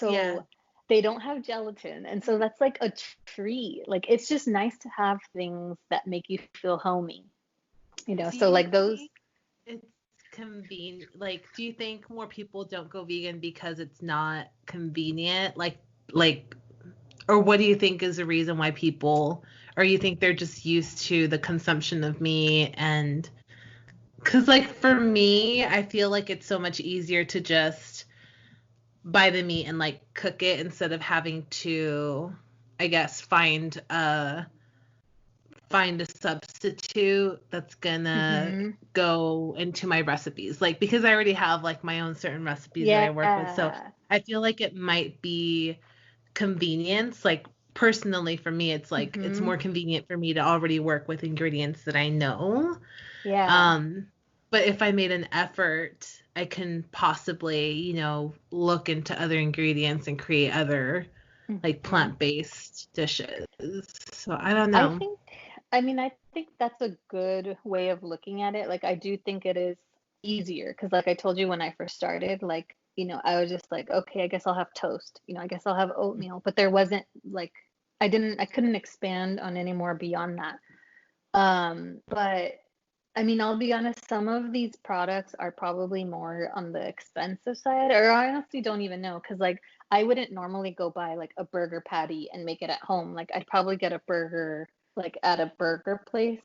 Yeah. So they don't have gelatin, and so that's like a treat. Like it's just nice to have things that make you feel homey. You know, Do so you like those. think it's convenient? Like, do you think more people don't go vegan because it's not convenient? Like, or what do you think is the reason why people, or you think they're just used to the consumption of meat and, because like for me, I feel like it's so much easier to just buy the meat and like cook it instead of having to, I guess, find a substitute that's gonna Mhm. go into my recipes. Like because I already have like my own certain recipes that I work with. So Yeah. I feel like it might be convenience. Like personally for me, it's like it's Mhm. more convenient for me to already work with ingredients that I know. Yeah. Um, but if I made an effort, I can possibly, look into other ingredients and create other like Mhm. plant-based dishes. So I don't I know. think, I mean, I think that's a good way of looking at it. Like, I do think it is easier because, like I told you when I first started, like, you know, I was just like, okay, I guess I'll have toast. You know, I guess I'll have oatmeal. But there wasn't like, I couldn't expand on any more beyond that. But I mean, I'll be honest, some of these products are probably more on the expensive side, or I honestly don't even know because, like, I wouldn't normally go buy like a burger patty and make it at home. Like, I'd probably get a burger like at a burger place.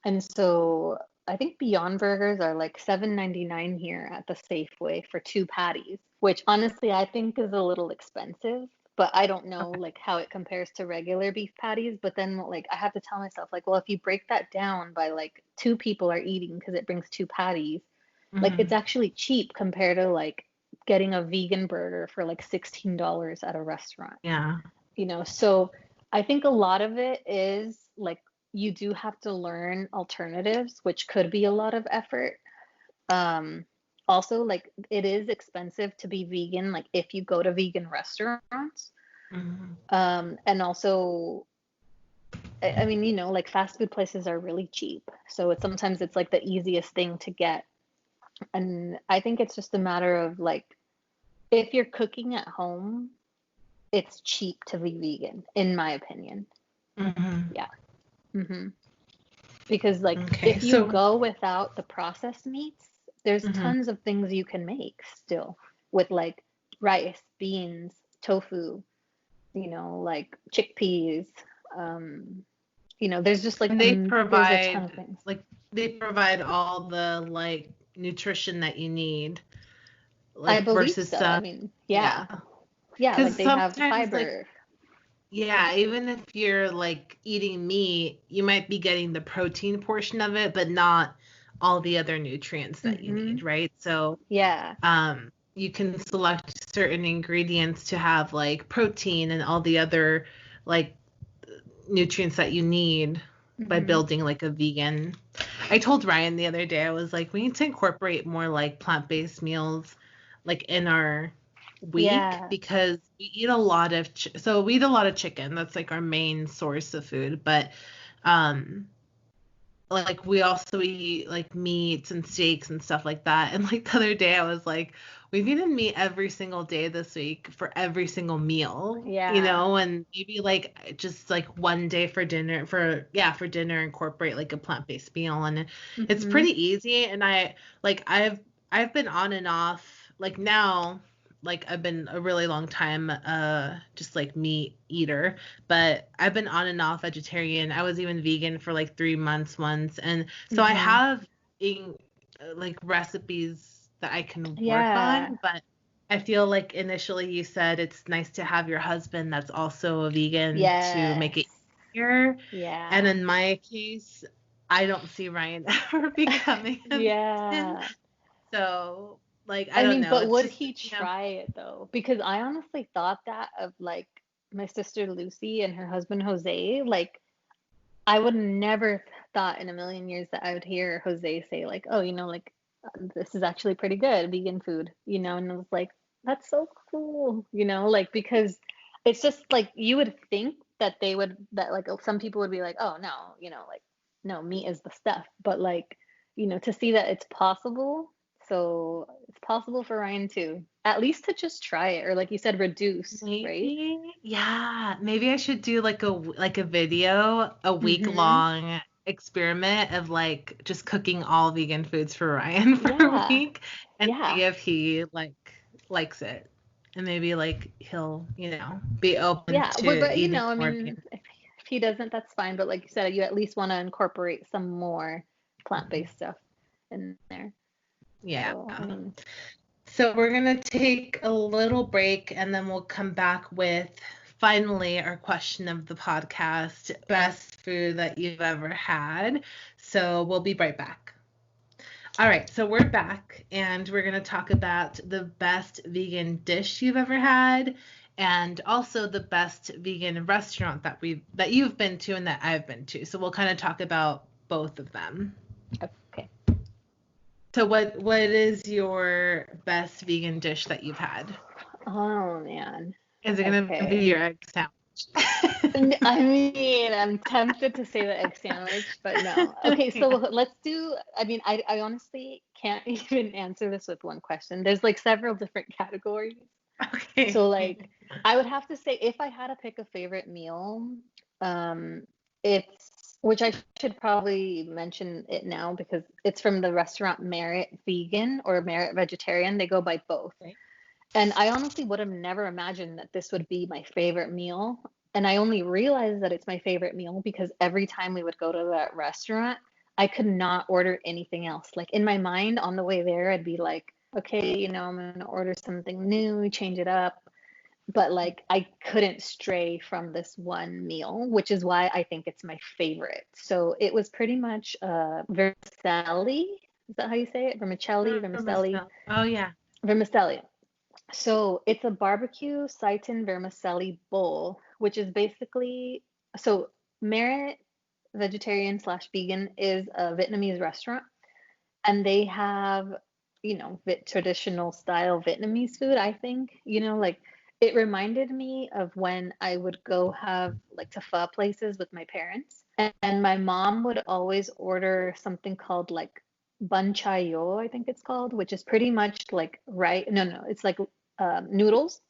And so I think Beyond Burgers are like 7.99 here at the Safeway for two patties, which honestly I think is a little expensive, but I don't know Okay. like how it compares to regular beef patties. But then like I have to tell myself like, well, if you break that down by like two people are eating because it brings two patties, like it's Hmm. actually cheap compared to like getting a vegan burger for like $16 at a restaurant. Yeah. So I think a lot of it is like you do have to learn alternatives, which could be a lot of effort. Also, like it is expensive to be vegan, like if you go to vegan restaurants. And also, I mean, like fast food places are really cheap. So sometimes it's like the easiest thing to get. And I think it's just a matter of like, if you're cooking at home, it's cheap to be vegan, in my opinion. Yeah. Because like if you go without the processed meats, there's tons of things you can make still with like rice, beans, tofu, like chickpeas. There's just like and they there's a ton of provide things. like they provide all the like nutrition that you need. Like I believe versus so. some, I mean, yeah, like they have fiber. Yeah, even if you're like eating meat, you might be getting the protein portion of it, but not all the other nutrients that you need, right? So yeah, you can select certain ingredients to have like protein and all the other like nutrients that you need by building like a vegan. I told Ryan the other day, I was like, we need to incorporate more like plant-based meals like in our week because we eat a lot of we eat a lot of chicken. That's like our main source of food, but like we also eat like meats and steaks and stuff like that. And like the other day I was like, we've eaten meat every single day this week for every single meal. And maybe like just like one day for dinner incorporate like a plant-based meal. And it's pretty easy. And I've been on and off, like now, like I've been a really long time just like meat eater, but I've been on and off vegetarian. I was even vegan for like 3 months once, and so I have like recipes that I can work on. But I feel like initially you said it's nice to have your husband that's also a vegan to make it easier. And in my case, I don't see Ryan ever becoming a vegan. So like, I don't know. But would he try it though? Because I honestly thought that of like my sister Lucy and her husband Jose. Like, I would never thought in a million years that I would hear Jose say like, oh, like this is actually pretty good vegan food, and I was like, that's so cool, like because it's just like you would think that like some people would be like, oh no, like no, meat is the stuff, but like to see that it's possible. So it's possible for Ryan too, at least to just try it, or like you said, reduce, right? Yeah, maybe I should do like a video, a week long experiment of like just cooking all vegan foods for Ryan for a week and see if he likes it, and maybe like he'll be open to but eating I more mean, if he doesn't, that's fine, but like you said, you at least want to incorporate some more plant-based stuff in there. Yeah. So we're going to take a little break and then we'll come back with finally our question of the podcast, best food that you've ever had. So we'll be right back. All right, so we're back and we're going to talk about the best vegan dish you've ever had and also the best vegan restaurant that you've been to and that I've been to. So we'll kind of talk about both of them. Okay. So what is your best vegan dish that you've had? Oh man. Is it gonna be your egg sandwich? I mean, I'm tempted to say the egg sandwich, but no. Okay, so let's do. I mean, I honestly can't even answer this with one question. There's like several different categories. Okay. So like, I would have to say if I had to pick a favorite meal, it's. Which I should probably mention it now because it's from the restaurant Merit Vegan or Merit Vegetarian. They go by both. Okay. And I honestly would have never imagined that this would be my favorite meal. And I only realized that it's my favorite meal because every time we would go to that restaurant, I could not order anything else. Like in my mind on the way there, I'd be like, okay, I'm going to order something new, change it up. But like I couldn't stray from this one meal, which is why I think it's my favorite. So it was pretty much vermicelli. Is that how you say it? Vermicelli. Oh yeah. Vermicelli. So it's a barbecue seitan vermicelli bowl, which is basically, so Merit Vegetarian slash Vegan is a Vietnamese restaurant, and they have, traditional style Vietnamese food, I think. Like it reminded me of when I would go have like to pho places with my parents, and my mom would always order something called like bun chai yo, I think it's called, which is pretty much like right. No, no, it's like noodles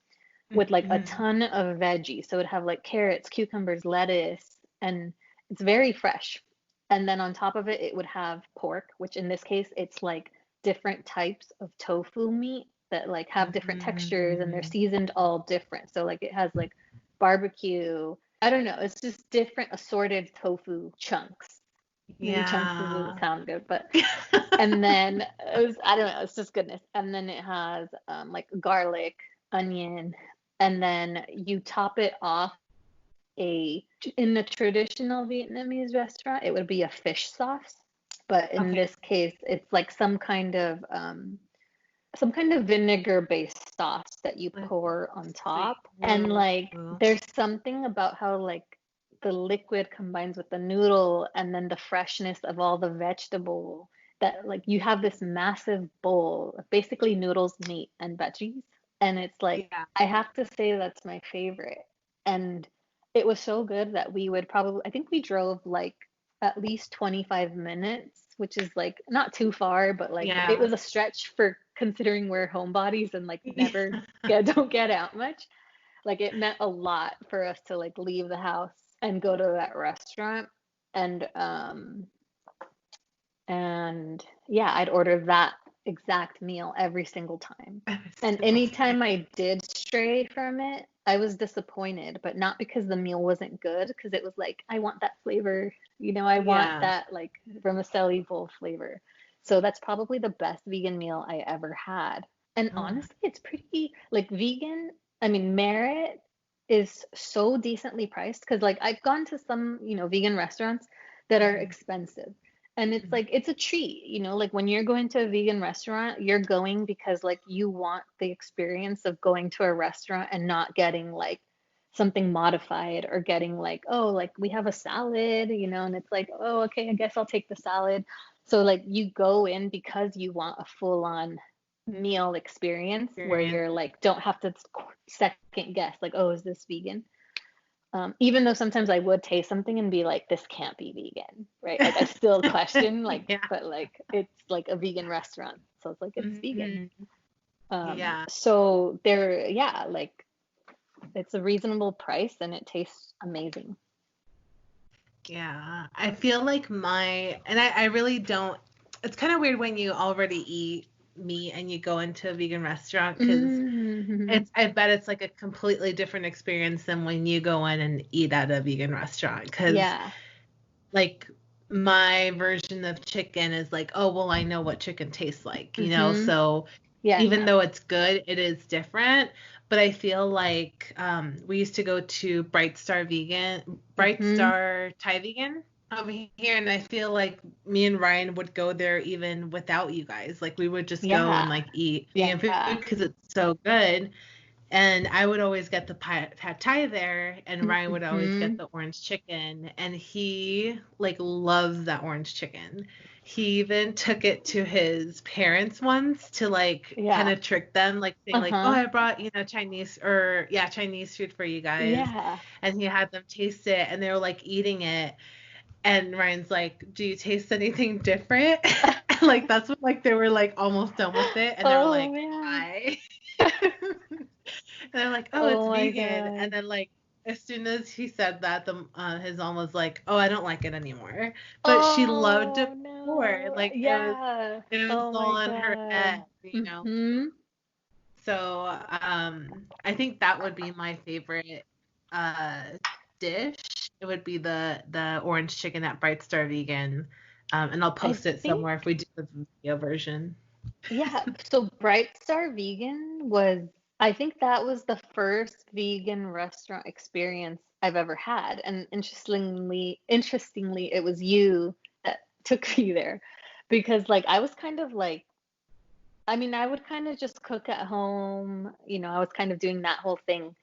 with like a Mhm. ton of veggies. So it'd have like carrots, cucumbers, lettuce, and it's very fresh. And then on top of it, it would have pork, which in this case, it's like different types of tofu meat that like have different textures and they're Mhm. seasoned all different. So like it has like barbecue. I don't know. It's just different assorted tofu chunks. Maybe chunks doesn't Yeah. sound good, but and then it was, I don't know, it's just goodness. And then it has like garlic, onion, and then you top it off a in the traditional Vietnamese restaurant, it would be a fish sauce, but in Okay. this case, it's like some kind of vinegar based sauce that you Like pour on sweet. top. And Whoa. like there's something about how like the liquid combines with the noodle and then the freshness of all the vegetable that like you have this massive bowl of basically noodles, meat, and veggies. And it's like Yeah. I have to say that's my favorite. And it was so good that we would probably, I think we drove like at least 25 minutes, which is like not too far, but like it Yeah. was a stretch for considering we're homebodies and like never don't get out much. Like it meant a lot for us to like leave the house and go to that restaurant. And and yeah, I'd order that exact meal every single time. Every And single time. anytime I did stray from it, I was disappointed, but not because the meal wasn't good, because it was like, I want that flavor, I want Yeah. that like vermicelli bowl flavor. So that's probably the best vegan meal I ever had. And Oh, honestly, it's pretty like vegan. I mean, Merit is so decently priced because like I've gone to some, vegan restaurants that are mhm. expensive. And it's Mhm. like it's a treat, like when you're going to a vegan restaurant, you're going because like you want the experience of going to a restaurant and not getting like something modified or getting like, oh, like we have a salad, and it's like, oh, okay, I guess I'll take the salad. So like you go in because you want a full on meal experience where Experience. you're like don't have to second guess like, oh, is this vegan? Even though sometimes I would taste something and be like, this can't be vegan, right? Like I still question, like, Yeah. but like it's like a vegan restaurant, so it's like it's vegan. Mhm. Yeah. So they're, yeah, like it's a reasonable price and it tastes amazing. Yeah. I feel like I really don't, it's kind of weird when you already eat meat and you go into a vegan restaurant because Mm-hmm. I bet it's like a completely different experience than when you go in and eat at a vegan restaurant. Because Yeah. like my version of chicken is like, oh, well, I know what chicken tastes like, Mm-hmm. So Yeah, even no. though it's good, it is different. But I feel like we used to go to Bright Mm-hmm. Star Thai Vegan over here, and I feel like me and Ryan would go there even without you guys. Like we would just go and Yeah. like eat vegan food Yeah. because it's so good. And I would always get the pad thai there, and Ryan would always Mm-hmm. get the orange chicken, and he like loves that orange chicken. He even took it to his parents once to like kind Yeah. of trick them, like saying like, "Oh, Uh-huh. I brought, Chinese or yeah, Chinese food for you guys." Yeah. And he had them taste it, and they were like eating it, and Ryan's like, "Do you taste anything different?" And like that's what like they were like almost done with it, and they were Oh like, man. "Why?" And I'm like, oh, it's Oh my vegan. And God. then like as soon as he said that, the his mom was like, oh, I don't like it anymore. But she loved it Oh before. no. Like Yeah. it was Oh my all in her God. head. Mm-hmm. So I think that would be my favorite uh dish. It would be the orange chicken at Bright Star Vegan. And I'll I post it think, somewhere if we do the video version. yeah. So Bright Star Vegan was, I think that was the first vegan restaurant experience I've ever had. And interestingly, it was you that took me there because like I was kind of like I mean, I would kind of just cook at home. I was kind of doing that whole thing.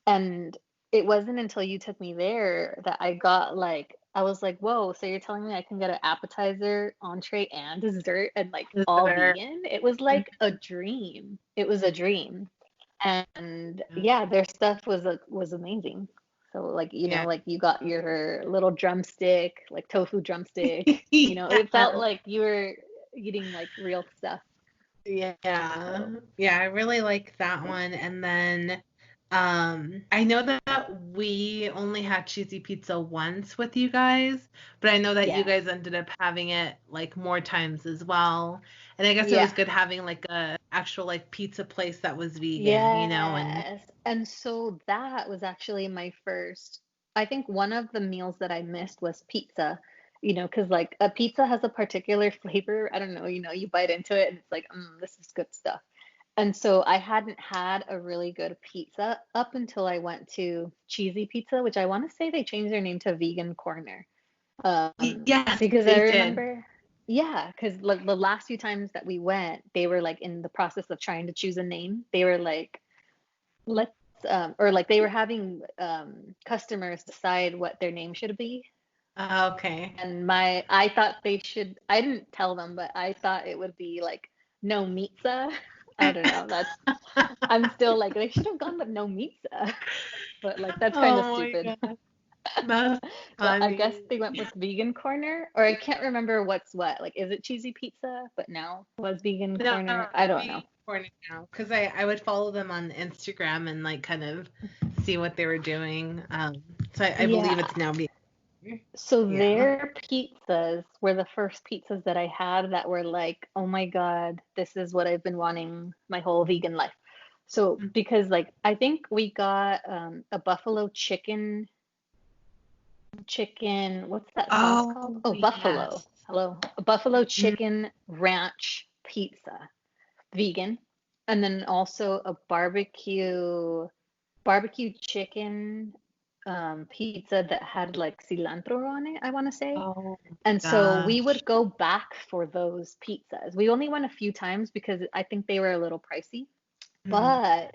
And it wasn't until you took me there that I was like, whoa, so you're telling me I can get an appetizer, entree, and dessert and like all Dessert. vegan? It was like a dream. It was a dream. And yeah, their stuff was amazing. So like, Yeah. like you got your little drumstick, like tofu drumstick, it felt Yeah. like you were eating like real stuff. Yeah. So Yeah, I really like that one. And then I know that we only had cheesy pizza once with you guys, but I know that you yeah. guys ended up having it like more times as well. And I guess it Yeah. was good having like a actual like pizza place that was vegan, and Yes. And so that was actually my first. I think one of the meals that I missed was pizza, because like a pizza has a particular flavor. I don't know, you bite into it and it's like, this is good stuff. And so I hadn't had a really good pizza up until I went to Cheesy Pizza, which I want to say they changed their name to Vegan Corner. yes, Because I they did. remember, yeah, because the last few times that we went, they were like in the process of trying to choose a name. They were like, let's, or like they were having customers decide what their name should be. Okay. And I didn't tell them, but I thought it would be like no pizza. I don't know. I'm still like, they should have gone with no pizza. But like, that's kind of Oh my stupid. God. That's But I guess funny. they went with vegan corner, or I can't remember what's what. Like, is it cheesy pizza? But now was vegan No, corner. I don't know. vegan corner now because I would follow them on Instagram and like kind of see what they were doing. So I believe Yeah. it's now vegan. So Yeah. their pizzas were the first pizzas that I had that were like, oh my God, this is what I've been wanting my whole vegan life. So because like I think we got a buffalo chicken, what's that sauce called? Oh Oh, buffalo. yes. Hello. A buffalo Mm, chicken ranch pizza, vegan. And then also a barbecue chicken pizza that had like cilantro on it, I want to say. oh And so we gosh. would go back for those pizzas. We only went a few times because I think they were a little pricey. Mm, But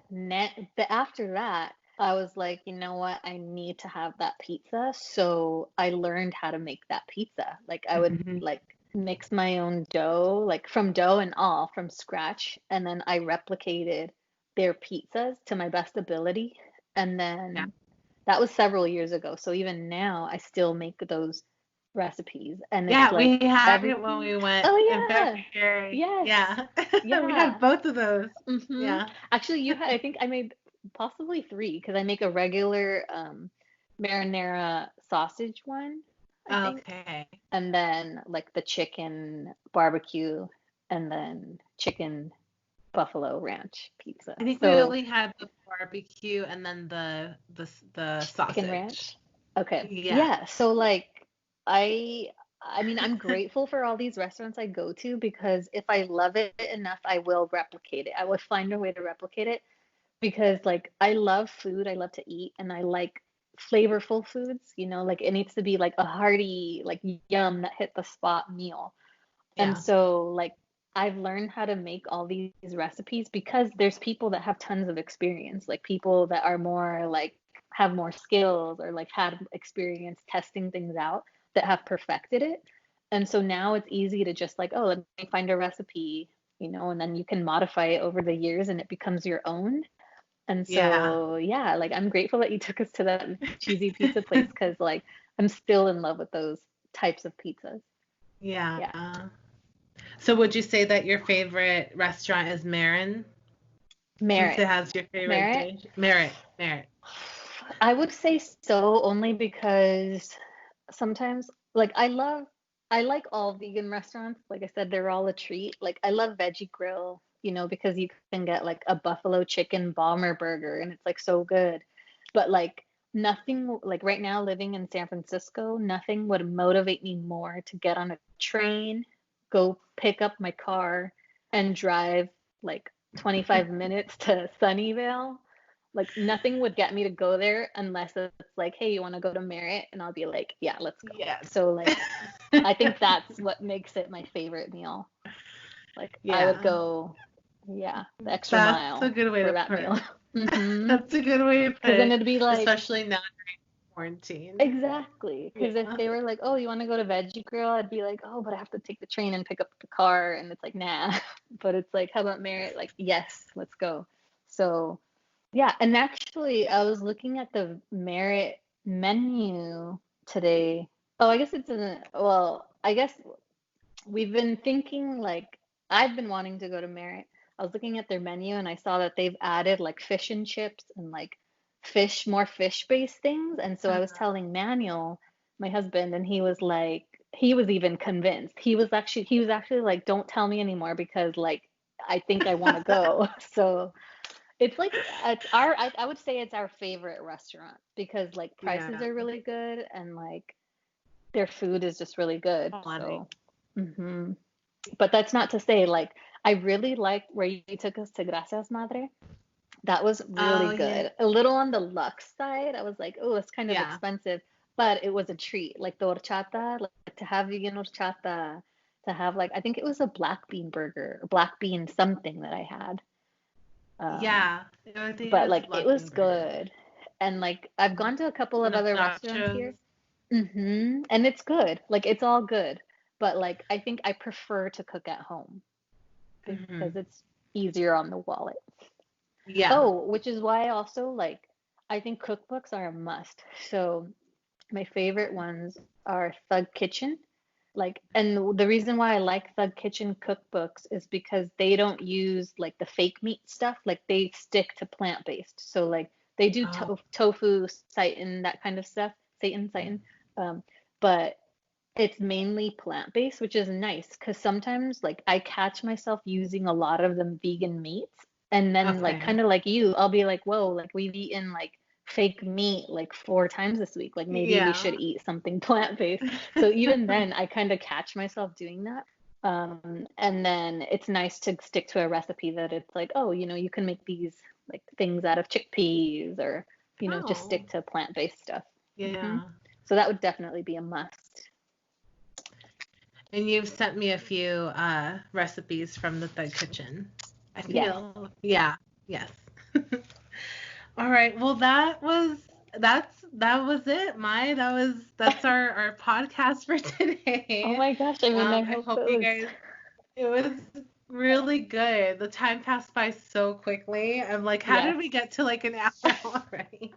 after that, I was like, you know what? I need to have that pizza. So I learned how to make that pizza. Like I would mhm. like mix my own dough, like from dough and all from scratch. And then I replicated their pizzas to my best ability. And Yeah. then that was several years ago. So even now I still make those recipes. And it's Yeah, we like had it when everything. we went Oh in yeah. February. Yes. Yeah. We had Yeah. both of those. Mm-hmm. Yeah. Actually, I think I made possibly three because I make a regular marinara sausage one, I think, Okay. and then like the chicken barbecue, and then chicken buffalo ranch pizza. I think we So only had the barbecue and then the chicken sausage. ranch. Okay. Yeah. Yeah. So like I I mean, I'm grateful for all these restaurants I go to because if I love it enough, I will replicate it. I would find a way to replicate it because like I love food, I love to eat, and I like flavorful foods, like it needs to be like a hearty, like yum that hit the spot meal. And Yeah. so like I've learned how to make all these recipes because there's people that have tons of experience, like people that are more like have more skills or like had experience testing things out that have perfected it. And so now it's easy to just like, oh, let me find a recipe, and then you can modify it over the years and it becomes your own. And Yeah. so, yeah, like I'm grateful that you took us to that cheesy pizza place because like I'm still in love with those types of pizzas. Yeah. Yeah. So would you say that your favorite restaurant is Marin? Since Merit. it has your favorite Merit. dish? Merit. Merit. I would say so only because sometimes like I like all vegan restaurants. Like I said, they're all a treat. Like I love Veggie Grill, because you can get like a buffalo chicken bomber burger and it's like so good. But like nothing like right now living in San Francisco, nothing would motivate me more to get on a train, go pick up my car and drive like 25 minutes to Sunnyvale. Like nothing would get me to go there unless it's like, hey, you want to go to Merritt? And I'll be like, yeah, let's go. Yes. So like I think that's what makes it my favorite meal. Like I would Yeah. go Yeah, the extra That's a mile good way for to that put meal. it. Mhm. That's a good way to put Because then it, it'd be like, especially now during quarantine. exactly. Because if Yeah. they were like, "Oh, you want to go to Veggie Grill?" I'd be like, "Oh, but I have to take the train and pick up the car," and it's like, nah. But it's like, how about Merit? Like, yes, let's go. So yeah, and actually, I was looking at the Merit menu today. Oh, I guess it's in. Well, I guess we've been thinking like I've been wanting to go to Merit. I was looking at their menu and I saw that they've added like fish and chips and like more fish-based things. And so I was telling Manuel, my husband, and he was like, he was even convinced. He was actually like, don't tell me anymore because like I think I want to go. So it's like I would say it's our favorite restaurant because like prices Yeah. are really good and like their food is just really good. Quality. So. hmm But that's not to say, like, I really liked where you took us to Gracias Madre. That was Oh really yeah. good. A little on the luxe side. I was like, oh, it's kind of Yeah. expensive, but it was a treat. Like the horchata, like to have vegan horchata, to have like, I think it was a black bean burger, or black bean something that I had. Um, Yeah. I think it but was like it black bean was burger. good. And like I've gone to a couple And of the other restaurants nachos. here. And it's good. Like it's all good. But like I think I prefer to cook at home Hmm. because it's easier on the wallet. Yeah. Oh, which is why also like I think cookbooks are a must. So my favorite ones are Thug Kitchen. Like, and the reason why I like Thug Kitchen cookbooks is because they don't use like the fake meat stuff. Like they stick to plant-based. So like they do Oh. tofu, seitan, that kind of stuff. Seitan. Um, but it's mainly plant-based, which is nice because sometimes like I catch myself using a lot of them vegan meats and then like Okay. kind of like you, I'll be like, whoa, like we've eaten like fake meat like 4 times this week. Like maybe we should Yeah. eat something plant-based. So even then I kind of catch myself doing that. And then it's nice to stick to a recipe that it's like, oh, you can make these like things out of chickpeas or, just Oh. stick to plant-based stuff. hmm Yeah. So that would definitely be a must. And you've sent me a few recipes from the Thug Kitchen. I Yes. feel. Yeah. Yes. All right. Well, that was it, Mai. That's our podcast for Oh today. my gosh, I mean, I I hope hope it you was. guys. It was really good. The time passed by so quickly. I'm like, how Yes. did we get to like an hour already?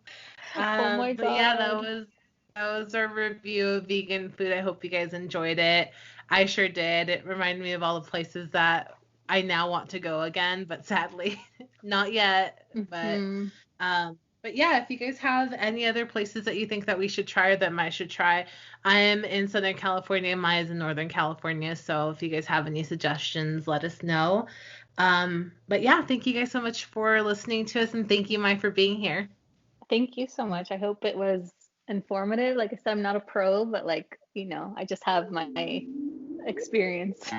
Oh my But yeah, that God. was that was our review of vegan food. I hope you guys enjoyed it. I sure did. It reminded me of all the places that I now want to go again, but sadly, not yet. hmm But yeah, if you guys have any other places that you think that we should try or that Mai should try, I am in Southern California, Mai is in Northern California. So if you guys have any suggestions, let us know. But yeah, thank you guys so much for listening to us, and thank you, Mai, for being here. Thank you so much. I hope it was informative. Like I said, I'm not a pro, but like, I just have my experience.